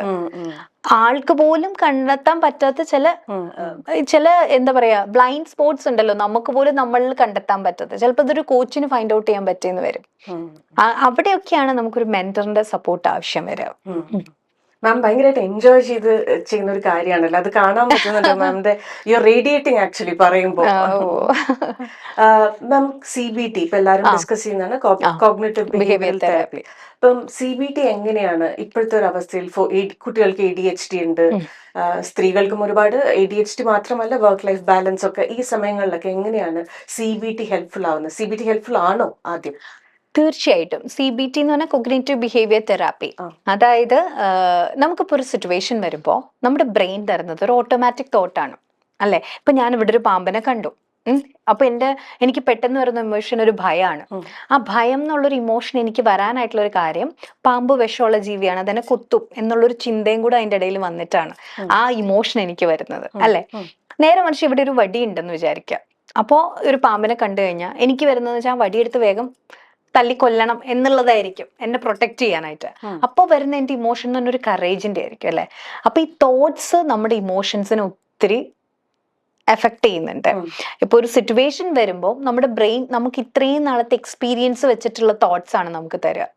ആൾക്ക് പോലും കണ്ടെത്താൻ പറ്റാത്ത ചില എന്താ പറയാ ബ്ലൈൻഡ് സ്പോട്സ് ഉണ്ടല്ലോ, നമുക്ക് പോലും നമ്മളിൽ കണ്ടെത്താൻ പറ്റാത്ത. ചിലപ്പോൾ ഇതൊരു കോച്ചിന് ഫൈൻഡ് ഔട്ട് ചെയ്യാൻ പറ്റിയെന്ന് വരും. അവിടെയൊക്കെയാണ് നമുക്കൊരു മെന്ററിന്റെ സപ്പോർട്ട് ആവശ്യം വരിക. മാം ഭയങ്കരമായിട്ട് എൻജോയ് ചെയ്യുന്ന ഒരു കാര്യമാണല്ലോ, അത് കാണാൻ പറ്റുന്നുണ്ട് മാമിന്റെ യു റേഡിയേറ്റിംഗ് ആക്ച്വലി പറയുമ്പോൾ. മാം CBT ഇപ്പൊ എല്ലാവരും ഡിസ്കസ് ചെയ്യുന്നതാണ്, കോഗ്നിറ്റീവ് ബിഹേവിയറൽ തെറാപ്പി. ഇപ്പം CBT എങ്ങനെയാണ് ഇപ്പോഴത്തെ ഒരു അവസ്ഥയിൽ കുട്ടികൾക്ക് ADHD ഉണ്ട്, സ്ത്രീകൾക്കും ഒരുപാട് ADHD മാത്രമല്ല വർക്ക് ലൈഫ് ബാലൻസ് ഒക്കെ, ഈ സമയങ്ങളിലൊക്കെ എങ്ങനെയാണ് CBT ഹെൽപ്ഫുൾ ആവുന്നത്? CBT ഹെൽപ്ഫുൾ ആണോ ആദ്യം? തീർച്ചയായിട്ടും. CBT എന്ന് പറഞ്ഞാൽ കോഗ്നിറ്റീവ് ബിഹേവിയർ തെറാപ്പി. അതായത് നമുക്കിപ്പോൾ ഒരു സിറ്റുവേഷൻ വരുമ്പോൾ നമ്മുടെ ബ്രെയിൻ തരുന്നത് ഒരു ഓട്ടോമാറ്റിക് തോട്ടാണ് അല്ലെ. ഇപ്പൊ ഞാൻ ഇവിടെ ഒരു പാമ്പിനെ കണ്ടു, അപ്പൊ എനിക്ക് പെട്ടെന്ന് വരുന്ന ഇമോഷൻ ഒരു ഭയമാണ്. ആ ഭയം എന്നുള്ളൊരു ഇമോഷൻ എനിക്ക് വരാനായിട്ടുള്ള ഒരു കാര്യം, പാമ്പ് വിഷമുള്ള ജീവിയാണ്, അതെന്നെ കുത്തും എന്നുള്ളൊരു ചിന്തയും കൂടെ അതിന്റെ ഇടയിൽ വന്നിട്ടാണ് ആ ഇമോഷൻ എനിക്ക് വരുന്നത് അല്ലെ. നേരെ മറിച്ച് ഇവിടെ ഒരു വടി ഉണ്ടെന്ന് വിചാരിക്കുക. അപ്പോ ഒരു പാമ്പിനെ കണ്ടു കഴിഞ്ഞാൽ എനിക്ക് വരുന്നതെന്ന് വെച്ചാൽ ആ വടിയെടുത്ത് വേഗം തല്ലിക്കൊല്ലണം എന്നുള്ളതായിരിക്കും എന്നെ പ്രൊട്ടക്ട് ചെയ്യാനായിട്ട്. അപ്പോൾ വരുന്ന എന്റെ ഇമോഷൻ എന്ന് പറഞ്ഞൊരു കറേജിന്റെ ആയിരിക്കും അല്ലെ. അപ്പൊ ഈ തോട്ട്സ് നമ്മുടെ ഇമോഷൻസിനെ ഒത്തിരി എഫക്ട് ചെയ്യുന്നുണ്ട്. ഇപ്പൊ ഒരു സിറ്റുവേഷൻ വരുമ്പോൾ നമ്മുടെ ബ്രെയിൻ നമുക്ക് ഇത്രയും നാളത്തെ എക്സ്പീരിയൻസ് വെച്ചിട്ടുള്ള തോട്ട്സ് ആണ് നമുക്ക് തരിക.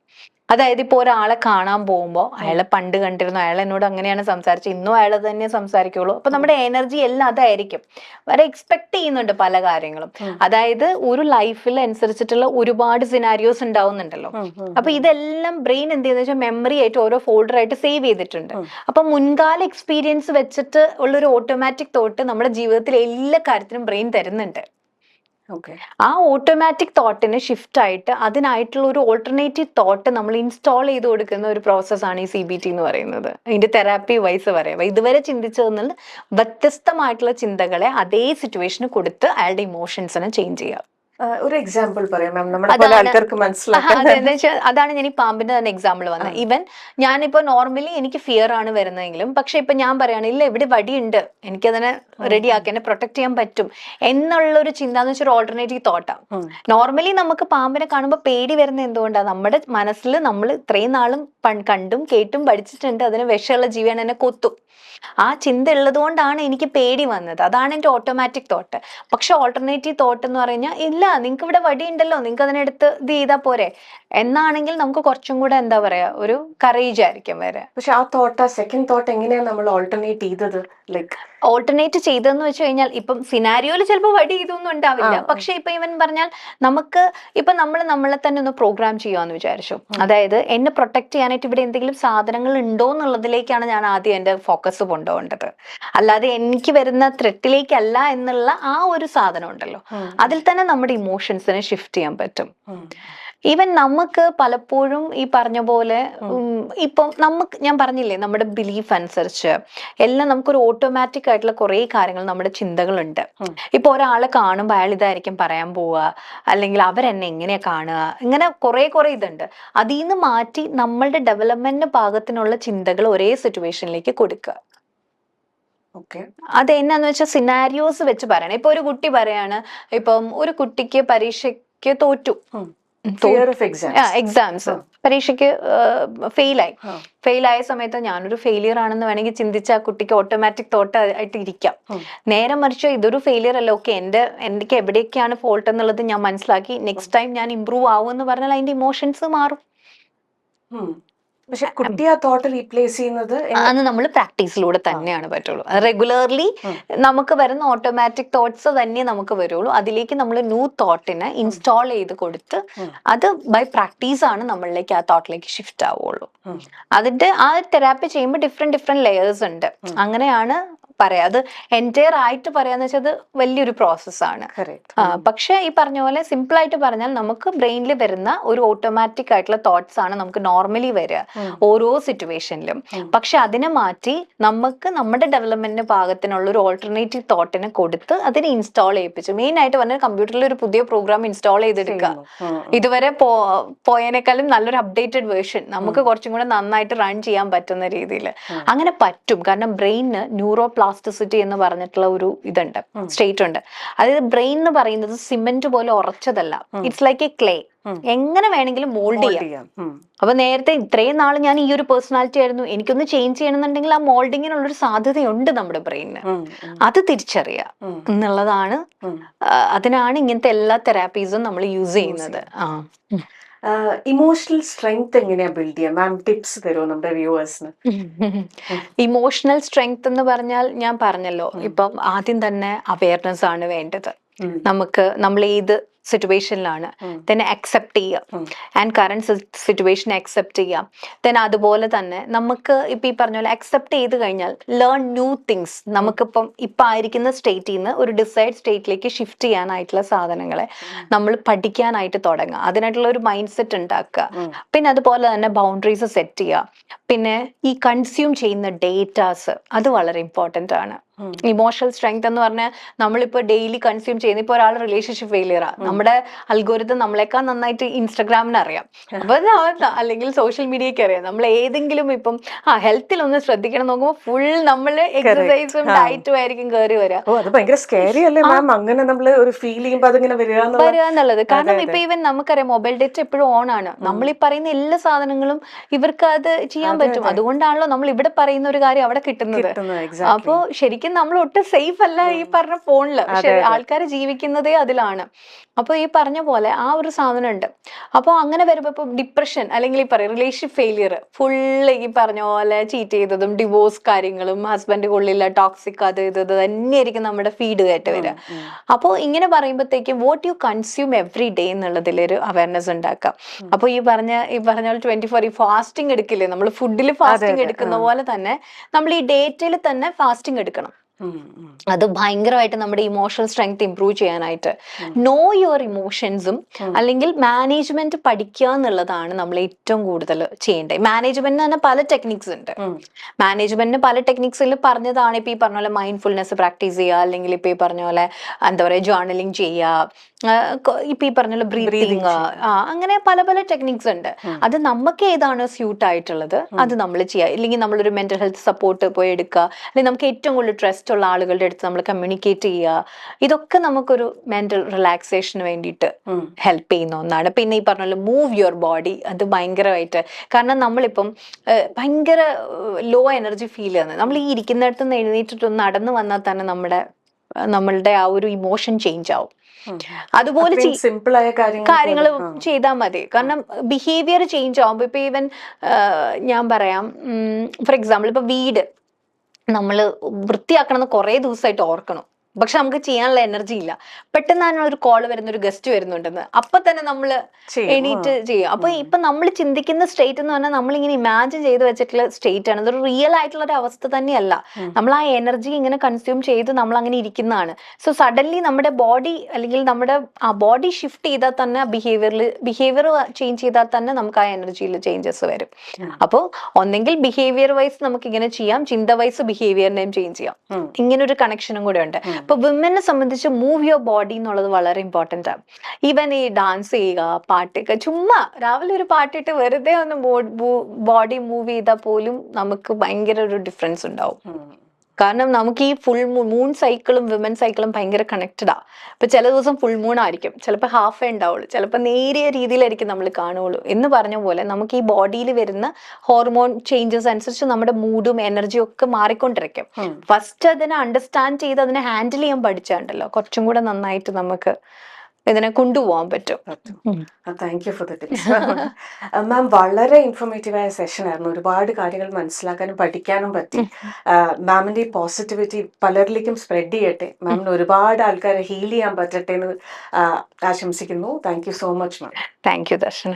അതായത് ഇപ്പൊ ഒരാളെ കാണാൻ പോകുമ്പോൾ അയാളെ പണ്ട് കണ്ടിരുന്നു, അയാൾ എന്നോട് അങ്ങനെയാണ് സംസാരിച്ചത്, ഇന്നും അയാൾ തന്നെ സംസാരിക്കുള്ളൂ. അപ്പൊ നമ്മുടെ എനർജി എല്ലാം അതായിരിക്കും. വരെ എക്സ്പെക്ട് ചെയ്യുന്നുണ്ട് പല കാര്യങ്ങളും. അതായത് ഒരു ലൈഫിൽ അനുസരിച്ചിട്ടുള്ള ഒരുപാട് സിനാരിയോസ് ഉണ്ടാവുന്നുണ്ടല്ലോ. അപ്പൊ ഇതെല്ലാം ബ്രെയിൻ എന്ത് ചെയ്യുന്ന വെച്ചാൽ മെമ്മറി ആയിട്ട് ഓരോ ഫോൾഡർ ആയിട്ട് സേവ് ചെയ്തിട്ടുണ്ട്. അപ്പൊ മുൻകാല എക്സ്പീരിയൻസ് വെച്ചിട്ട് ഉള്ളൊരു ഓട്ടോമാറ്റിക് തോട്ട് നമ്മുടെ ജീവിതത്തിൽ എല്ലാ കാര്യത്തിനും ബ്രെയിൻ തരുന്നുണ്ട്. ആ ഓട്ടോമാറ്റിക് തോട്ടിന് ഷിഫ്റ്റ് ആയിട്ട് അതിനായിട്ടുള്ള ഒരു ഓൾട്ടർനേറ്റീവ് തോട്ട് നമ്മൾ ഇൻസ്റ്റാൾ ചെയ്ത് കൊടുക്കുന്ന ഒരു പ്രോസസ്സാണ് ഈ CBT എന്ന് പറയുന്നത്. ഇതിന്റെ തെറാപ്പി വൈസ് പറയാം, ഇതുവരെ ചിന്തിച്ചതെന്നുള്ള വ്യത്യസ്തമായിട്ടുള്ള ചിന്തകളെ അതേ സിറ്റുവേഷന് കൊടുത്ത് അയാളുടെ ഇമോഷൻസിനെ ചേഞ്ച് ചെയ്യുക. ഒരു എക്സാമ്പിൾ പറയാം മാം, നമ്മുടെ പല ആൾക്കാർക്ക് മനസ്സിലാക്കാം. അതാണ് ഞാൻ ഈ പാമ്പിന്റെ തന്നെ എക്സാമ്പിൾ വന്നത്. ഈവൻ ഞാനിപ്പോ നോർമലി എനിക്ക് ഫിയർ ആണ് വരുന്നതെങ്കിലും, പക്ഷെ ഇപ്പൊ ഞാൻ പറയാണ് ഇല്ല ഇവിടെ വടിയുണ്ട്, എനിക്കതിനെ റെഡിയാക്കി എന്നെ പ്രൊട്ടക്ട് ചെയ്യാൻ പറ്റും എന്നുള്ളൊരു ചിന്ത എന്ന് വെച്ചാൽ ഓൾട്ടർനേറ്റീവ് തോട്ടാണ്. നോർമലി നമുക്ക് പാമ്പിനെ കാണുമ്പോൾ പേടി വരുന്നത് എന്തുകൊണ്ടാണ്? നമ്മുടെ മനസ്സിൽ നമ്മൾ ഇത്രയും നാളും കണ്ടും കേട്ടും പഠിച്ചിട്ടുണ്ട് അതിന് വിഷമുള്ള ജീവിയാണ്, എന്നെ കൊത്തും. ആ ചിന്ത ഉള്ളത് കൊണ്ടാണ് എനിക്ക് പേടി വന്നത്. അതാണ് എൻ്റെ ഓട്ടോമാറ്റിക് തോട്ട്. പക്ഷെ ഓൾട്ടർനേറ്റീവ് തോട്ട് എന്ന് പറഞ്ഞാൽ ഇല്ല, നിങ്ങൾക്ക് ഇവിടെ വടി ഉണ്ടല്ലോ, നിങ്ങൾക്ക് അതിനെടുത്ത് ഇത് ചെയ്താൽ പോരെ എന്നാണെങ്കിൽ നമുക്ക് കുറച്ചും കൂടെ എന്താ പറയാ ഒരു കറേജ് ആയിരിക്കും വരെ. പക്ഷെ ആ സെക്കൻഡ് തോട്ട് എങ്ങനെയാണ് നമ്മൾ ഓൾട്ടർനേറ്റ് ചെയ്തത്? ലൈക്ക് ഓൾട്ടർനേറ്റ് ചെയ്തെന്ന് വെച്ച് കഴിഞ്ഞാൽ ഇപ്പം സിനാരിയോയിൽ ചിലപ്പോൾ വടി ഇതൊന്നും ഉണ്ടാവില്ല. പക്ഷെ ഇപ്പൊ ഇവൻ പറഞ്ഞാൽ നമുക്ക് ഇപ്പൊ നമ്മളെ തന്നെ ഒന്ന് പ്രോഗ്രാം ചെയ്യാന്ന് വിചാരിച്ചു. അതായത് എന്നെ പ്രൊട്ടക്ട് ചെയ്യാനായിട്ട് ഇവിടെ എന്തെങ്കിലും സാധനങ്ങൾ ഉണ്ടോ എന്നുള്ളതിലേക്കാണ് ഞാൻ ആദ്യം എന്റെ ഫോക്കസ് കൊണ്ടുപോകേണ്ടത്. അല്ലാതെ എനിക്ക് വരുന്ന ത്രെട്ടിലേക്കല്ല എന്നുള്ള ആ ഒരു സാധനം ഉണ്ടല്ലോ, അതിൽ തന്നെ നമ്മുടെ ഇമോഷൻസിനെ ഷിഫ്റ്റ് ചെയ്യാൻ പറ്റും. ഈവൻ നമുക്ക് പലപ്പോഴും ഈ പറഞ്ഞ പോലെ ഇപ്പം ഞാൻ പറഞ്ഞില്ലേ നമ്മുടെ ബിലീഫ് അനുസരിച്ച് എല്ലാം നമുക്കൊരു ഓട്ടോമാറ്റിക് ആയിട്ടുള്ള കുറെ കാര്യങ്ങൾ നമ്മുടെ ചിന്തകളുണ്ട്. ഇപ്പൊ ഒരാളെ കാണുമ്പോൾ അയാൾ ഇതായിരിക്കും പറയാൻ പോവുക, അല്ലെങ്കിൽ അവരെന്നെ എങ്ങനെയാ കാണുക, ഇങ്ങനെ കുറെ ഇതുണ്ട്. അതിൽ നിന്ന് മാറ്റി നമ്മളുടെ ഡെവലപ്മെന്റിന് പാകത്തിനുള്ള ചിന്തകൾ ഒരേ സിറ്റുവേഷനിലേക്ക് കൊടുക്കുക. അത് എന്നാന്ന് വെച്ചാൽ സിനാരിയോസ് വെച്ച് പറയണം. ഇപ്പൊ ഒരു കുട്ടി പറയാണ്, ഇപ്പം ഒരു കുട്ടിക്ക് പരീക്ഷയ്ക്ക് തോറ്റു, എക്സാംസ് പരീക്ഷയ്ക്ക് ഫെയിലായ സമയത്ത് ഞാനൊരു ഫെയിലിയർ ആണെന്ന് വേണമെങ്കിൽ ചിന്തിച്ച ആ കുട്ടിക്ക് ഓട്ടോമാറ്റിക് തോട്ട് ആയിട്ട് ഇരിക്കാം. നേരെ മറിച്ച് ഇതൊരു ഫെയിലിയർ അല്ല, ഓക്കെ എനിക്ക് എവിടെയൊക്കെയാണ് ഫോൾട്ട് എന്നുള്ളത് ഞാൻ മനസ്സിലാക്കി നെക്സ്റ്റ് ടൈം ഞാൻ ഇമ്പ്രൂവ് ആവും എന്ന് പറഞ്ഞാൽ അതിന്റെ ഇമോഷൻസ് മാറും. പക്ഷെ കുട്ടി ആ തോട്ട് റീപ്ലേസ് ചെയ്യുന്നത് അത് നമ്മൾ പ്രാക്ടീസിലൂടെ തന്നെയാണ് പറ്റുള്ളൂ. റെഗുലർലി നമുക്ക് വരുന്ന ഓട്ടോമാറ്റിക് തോട്ട്സ് തന്നെ നമുക്ക് വരുള്ളൂ. അതിലേക്ക് നമ്മൾ ന്യൂ തോട്ടിനെ ഇൻസ്റ്റാൾ ചെയ്ത് കൊടുത്ത് അത് ബൈ പ്രാക്ടീസ് ആണ് നമ്മളിലേക്ക് ആ തോട്ടിലേക്ക് ഷിഫ്റ്റ് ആവുള്ളൂ. അതിന്റെ ആ തെറാപ്പി ചെയ്യുമ്പോൾ ഡിഫറെന്റ് ലെയേഴ്സ് ഉണ്ട്. അങ്ങനെയാണ് പറയാ. അത് എൻറ്റയർ ആയിട്ട് പറയാന്ന് വെച്ചാൽ അത് വലിയൊരു പ്രോസസ്സാണ്. പക്ഷെ ഈ പറഞ്ഞ പോലെ സിമ്പിൾ ആയിട്ട് പറഞ്ഞാൽ നമുക്ക് ബ്രെയിനിൽ വരുന്ന ഒരു ഓട്ടോമാറ്റിക് ആയിട്ടുള്ള തോട്ട്സ് ആണ് നമുക്ക് നോർമലി വരിക ഓരോ സിറ്റുവേഷനിലും. പക്ഷെ അതിനെ മാറ്റി നമുക്ക് നമ്മുടെ ഡെവലപ്മെന്റിന് പാകത്തിനുള്ള ഒരു ഓൾട്ടർനേറ്റീവ് തോട്ടിനെ കൊടുത്ത് അതിനെ ഇൻസ്റ്റാൾ ചെയ്യിപ്പിച്ചു. മെയിൻ ആയിട്ട് പറഞ്ഞാൽ കമ്പ്യൂട്ടറിൽ ഒരു പുതിയ പ്രോഗ്രാം ഇൻസ്റ്റാൾ ചെയ്തെടുക്കുക. ഇതുവരെ പോയതിനേക്കാളും നല്ലൊരു അപ്ഡേറ്റഡ് വേർഷൻ നമുക്ക് കുറച്ചും കൂടെ നന്നായിട്ട് റൺ ചെയ്യാൻ പറ്റുന്ന രീതിയിൽ അങ്ങനെ പറ്റും. കാരണം ബ്രെയിനിന് ന്യൂറോപ്ലാസ്റ്റിസിറ്റി എന്ന് പറഞ്ഞിട്ടുള്ള ഒരു ഇതുണ്ട്, സ്റ്റേറ്റ് ഉണ്ട്. അതായത് ബ്രെയിൻ എന്ന് പറയുന്നത് സിമെന്റ് പോലെ ഉറച്ചതല്ല, ഇറ്റ്സ് ലൈക്ക് എ ക്ലേ. എങ്ങനെ വേണമെങ്കിലും മോൾഡ് ചെയ്യാം. അപ്പൊ നേരത്തെ ഇത്രയും നാൾ ഞാൻ ഈ ഒരു പേഴ്സണാലിറ്റി ആയിരുന്നു, എനിക്കൊന്ന് ചേഞ്ച് ചെയ്യണമെന്നുണ്ടെങ്കിൽ ആ മോൾഡിങ്ങിനുള്ളൊരു സാധ്യതയുണ്ട് നമ്മുടെ ബ്രെയിനിന്. അത് തിരിച്ചറിയുക എന്നുള്ളതാണ്. അതിനാണ് ഇങ്ങനത്തെ എല്ലാ തെറാപ്പീസും നമ്മൾ യൂസ് ചെയ്യുന്നത്. ഇമോഷണൽ സ്ട്രെങ്ത് എങ്ങനെയാ ബിൽഡ് ചെയ്യാം മാം? ടിപ്സ് തരുമോ നമ്മുടെ വ്യൂവേഴ്സിന്? ഇമോഷണൽ സ്ട്രെങ്ത് എന്ന് പറഞ്ഞാൽ ഞാൻ പറഞ്ഞല്ലോ, ഇപ്പം ആദ്യം തന്നെ അവയർനെസ് ആണ് വേണ്ടത്. നമ്മൾ ഏത് സിറ്റുവേഷനിലാണ് തന്നെ അക്സെപ്റ്റ് ചെയ്യുക, ആൻഡ് കറന്റ് സിറ്റുവേഷൻ അക്സെപ്റ്റ് ചെയ്യാം. then അതുപോലെ തന്നെ നമുക്ക് ഇപ്പൊ ഈ പറഞ്ഞ പോലെ അക്സെപ്റ്റ് ചെയ്ത് കഴിഞ്ഞാൽ ലേൺ ന്യൂ തിങ്സ്. നമുക്കിപ്പം ആയിരിക്കുന്ന സ്റ്റേറ്റിൽ നിന്ന് ഒരു ഡിസൈഡ് സ്റ്റേറ്റിലേക്ക് ഷിഫ്റ്റ് ചെയ്യാനായിട്ടുള്ള സാധനങ്ങളെ നമ്മൾ പഠിക്കാനായിട്ട് തുടങ്ങുക. അതിനായിട്ടുള്ള ഒരു മൈൻഡ് സെറ്റ് ഉണ്ടാക്കുക. പിന്നെ അതുപോലെ തന്നെ ബൗണ്ടറീസ് സെറ്റ് ചെയ്യുക. പിന്നെ ഈ കൺസ്യൂം ചെയ്യുന്ന ഡേറ്റാസ് അത് വളരെ ഇമ്പോർട്ടൻ്റ് ആണ്. ഇമോഷണൽ സ്ട്രെങ്ത് എന്ന് പറഞ്ഞാൽ നമ്മളിപ്പോ ഡെയിലി കൺസ്യൂം ചെയ്യുന്ന, ഇപ്പൊ ഒരാൾ റിലേഷൻഷിപ്പ് ഫെയിലിയറാ, നമ്മുടെ അൽഗോരിതം നമ്മളെക്കാൾ നന്നായിട്ട് ഇൻസ്റ്റഗ്രാമിന് അറിയാം, അപ്പൊ അല്ലെങ്കിൽ സോഷ്യൽ മീഡിയക്ക് അറിയാം. നമ്മൾ ഏതെങ്കിലും ഇപ്പം ഹെൽത്തിൽ ഒന്ന് ശ്രദ്ധിക്കണം നോക്കുമ്പോൾ ഫുൾ നമ്മള് എക്സസൈസും ഡയറ്റും ആയിരിക്കും കയറി വരിക. എന്നുള്ളത് കാരണം ഇപ്പൊ ഈവൻ നമുക്കറിയാം മൊബൈൽ ഡേറ്റ എപ്പോഴും ഓൺ ആണ്. നമ്മൾ ഈ പറയുന്ന എല്ലാ സാധനങ്ങളും ഇവർക്ക് അത് ചെയ്യാൻ പറ്റും. അതുകൊണ്ടാണല്ലോ നമ്മൾ ഇവിടെ പറയുന്ന ഒരു കാര്യം അവിടെ കിട്ടുന്നത്. അപ്പോ ശരിക്കും നമ്മൾ ഒട്ടും സേഫ് അല്ല ഈ പറഞ്ഞ ഫോണില്, പക്ഷെ ആൾക്കാർ ജീവിക്കുന്നതേ അതിലാണ്. അപ്പൊ ഈ പറഞ്ഞ പോലെ ആ ഒരു സാധനം ഉണ്ട്. അപ്പോൾ അങ്ങനെ വരുമ്പോ ഇപ്പൊ ഡിപ്രഷൻ അല്ലെങ്കിൽ ഈ പറയും റിലേഷൻഷിപ്പ് ഫെയിലിയർ ഫുള്ള് ഈ പറഞ്ഞ പോലെ ചീറ്റ് ചെയ്തതും ഡിവോഴ്സ് കാര്യങ്ങളും ഹസ്ബൻഡ് കൊള്ളില്ല ടോക്സിക് അത് ഇത് തന്നെയായിരിക്കും നമ്മുടെ ഫീഡ് ആയിട്ട് വരിക. അപ്പോൾ ഇങ്ങനെ പറയുമ്പോഴത്തേക്കും what you consume every day എന്നുള്ളതിലൊരു അവയർനെസ് ഉണ്ടാക്കാം. അപ്പോൾ ഈ പറഞ്ഞ 24 ഈ ഫാസ്റ്റിംഗ് എടുക്കില്ലേ, നമ്മൾ ഫുഡിൽ ഫാസ്റ്റിംഗ് എടുക്കുന്ന പോലെ തന്നെ നമ്മൾ ഈ ഡേറ്റയിൽ തന്നെ ഫാസ്റ്റിംഗ് എടുക്കണം. അത് ഭയങ്കരമായിട്ട് നമ്മുടെ ഇമോഷണൽ സ്ട്രെങ്ത് ഇംപ്രൂവ് ചെയ്യാനായിട്ട് നോ യുവർ ഇമോഷൻസും അല്ലെങ്കിൽ മാനേജ്മെന്റ് പഠിക്കുക എന്നുള്ളതാണ് നമ്മൾ ഏറ്റവും കൂടുതൽ ചെയ്യേണ്ടത്. മാനേജ്മെന്റിന് തന്നെ പല ടെക്നിക്സ് ഉണ്ട്. മാനേജ്മെന്റിന് പല ടെക്നിക്സിൽ പറഞ്ഞതാണ് ഇപ്പൊ ഈ പറഞ്ഞ പോലെ മൈൻഡ്ഫുൾനെസ് പ്രാക്ടീസ് ചെയ്യുക, അല്ലെങ്കിൽ ഇപ്പൊ ഈ പറഞ്ഞ പോലെ എന്താ പറയുക ജേർണലിംഗ് ചെയ്യുക, ഇപ്പൊ ഈ പറഞ്ഞ പോലെ ബ്രീതിങ്, അങ്ങനെ പല പല ടെക്നിക്സ് ഉണ്ട്. അത് നമുക്ക് ഏതാണ് സ്യൂട്ട് ആയിട്ടുള്ളത് അത് നമ്മൾ ചെയ്യുക. ഇല്ലെങ്കിൽ നമ്മളൊരു മെന്റൽ ഹെൽത്ത് സപ്പോർട്ട് പോയി എടുക്കുക, അല്ലെങ്കിൽ നമുക്ക് ഏറ്റവും കൂടുതൽ ട്രസ്റ്റ് ഉള്ള ആളുകളുടെ അടുത്ത് നമ്മൾ കമ്മ്യൂണിക്കേറ്റ് ചെയ്യുക. ഇതൊക്കെ നമുക്കൊരു മെന്റൽ റിലാക്സേഷന് വേണ്ടിയിട്ട് ഹെൽപ്പ് ചെയ്യുന്ന ഒന്നാണ്. പിന്നെ ഈ പറഞ്ഞ പോലെ മൂവ് യുവർ ബോഡി, അത് ഭയങ്കരമായിട്ട്. കാരണം നമ്മളിപ്പം ഭയങ്കര ലോ എനർജി ഫീൽ ചെയ്യുന്നത്, നമ്മൾ ഈ ഇരിക്കുന്നിടത്ത് നിന്ന് എഴുന്നേറ്റിട്ടൊന്ന് നടന്നു വന്നാൽ തന്നെ നമ്മുടെ നമ്മളുടെ ആ ഒരു ഇമോഷൻ ചേഞ്ച് ആവും. അതുപോലെ സിമ്പിൾ ആയ കാര്യങ്ങൾ ചെയ്താൽ മതി. കാരണം ബിഹേവിയർ ചേഞ്ച് ആവുമ്പോൾ ഇപ്പൊ ഈവൻ ഞാൻ പറയാം, ഫോർ എക്സാമ്പിൾ ഇപ്പൊ വീട് നമ്മൾ വൃത്തിയാക്കണം എന്ന് കുറെ ദിവസമായിട്ട് ഓർക്കണം, പക്ഷെ നമുക്ക് ചെയ്യാനുള്ള എനർജി ഇല്ല. പെട്ടെന്ന് ഒരു കോള് വരുന്ന, ഒരു ഗസ്റ്റ് വരുന്നുണ്ടെന്ന്, അപ്പൊ തന്നെ നമ്മൾ എണീറ്റ് ചെയ്യും. അപ്പൊ ഇപ്പൊ നമ്മൾ ചിന്തിക്കുന്ന സ്റ്റേറ്റ് എന്ന് പറഞ്ഞാൽ നമ്മൾ ഇങ്ങനെ ഇമാജിൻ ചെയ്ത് വെച്ചിട്ടുള്ള സ്റ്റേറ്റ് ആണ്. അതൊരു റിയൽ ആയിട്ടുള്ള ഒരു അവസ്ഥ തന്നെയല്ല. നമ്മൾ ആ എനർജി ഇങ്ങനെ കൺസ്യൂം ചെയ്ത് നമ്മൾ അങ്ങനെ ഇരിക്കുന്നതാണ്. സോ സഡൻലി നമ്മുടെ ബോഡി അല്ലെങ്കിൽ നമ്മുടെ ആ ബോഡി ഷിഫ്റ്റ് ചെയ്താൽ തന്നെ ബിഹേവിയർ ചേഞ്ച് ചെയ്താൽ തന്നെ നമുക്ക് ആ എനർജിയിൽ ചേഞ്ചസ് വരും. അപ്പോൾ ഒന്നെങ്കിൽ ബിഹേവിയർ വൈസ് നമുക്ക് ഇങ്ങനെ ചെയ്യാം, ചിന്ത വൈസ് ബിഹേവിയറിനെയും ചേഞ്ച് ചെയ്യാം. ഇങ്ങനെ ഒരു കണക്ഷനും കൂടെ ഉണ്ട്. ഇപ്പൊ വിമനെ സംബന്ധിച്ച് മൂവ് യുവർ ബോഡി എന്നുള്ളത് വളരെ ഇമ്പോർട്ടന്റ് ആണ്. ഈവൻ ഈ ഡാൻസ് ചെയ്യുക, പാട്ടൊക്കെ, ചുമ്മാ രാവിലെ ഒരു പാട്ടിട്ട് വെറുതെ ഒന്ന് ബോഡി മൂവ് ചെയ്താൽ പോലും നമുക്ക് ഭയങ്കര ഒരു ഡിഫറൻസ് ഉണ്ടാവും. കാരണം നമുക്ക് ഈ ഫുൾ മൂൺ സൈക്കിളും വിമൻ സൈക്കിളും ഭയങ്കര കണക്റ്റഡാ. ഇപ്പൊ ചില ദിവസം ഫുൾ മൂൺ ആയിരിക്കും, ചിലപ്പോൾ ഹാഫേ ഉണ്ടാവുള്ളൂ, ചിലപ്പോൾ നേരിയ രീതിയിലായിരിക്കും നമ്മൾ കാണുകയുള്ളൂ. എന്ന് പറഞ്ഞ പോലെ നമുക്ക് ഈ ബോഡിയിൽ വരുന്ന ഹോർമോൺ ചേഞ്ചസ് അനുസരിച്ച് നമ്മുടെ മൂഡും എനർജിയും ഒക്കെ മാറിക്കൊണ്ടിരിക്കും. ഫസ്റ്റ് അതിനെ അണ്ടർസ്റ്റാൻഡ് ചെയ്ത് അതിനെ ഹാൻഡിൽ ചെയ്യാൻ പഠിച്ചാണ്ടല്ലോ കുറച്ചും കൂടെ നന്നായിട്ട് നമുക്ക് ഇതിനെ കൊണ്ടുപോകാൻ പറ്റും. Thank you for the tips ma'am. വളരെ ഇൻഫോർമേറ്റീവ് ആയ സെഷൻ ആയിരുന്നു. ഒരുപാട് കാര്യങ്ങൾ മനസ്സിലാക്കാനും പഠിക്കാനും പറ്റി. മാമിന്റെ ഈ പോസിറ്റിവിറ്റി പലരിലേക്കും സ്പ്രെഡ് ചെയ്യട്ടെ. മാമിന് ഒരുപാട് ആൾക്കാരെ ഹീൽ ചെയ്യാൻ പറ്റട്ടെ എന്ന് ആശംസിക്കുന്നു. Thank you so much ma'am. Thank you Darshana.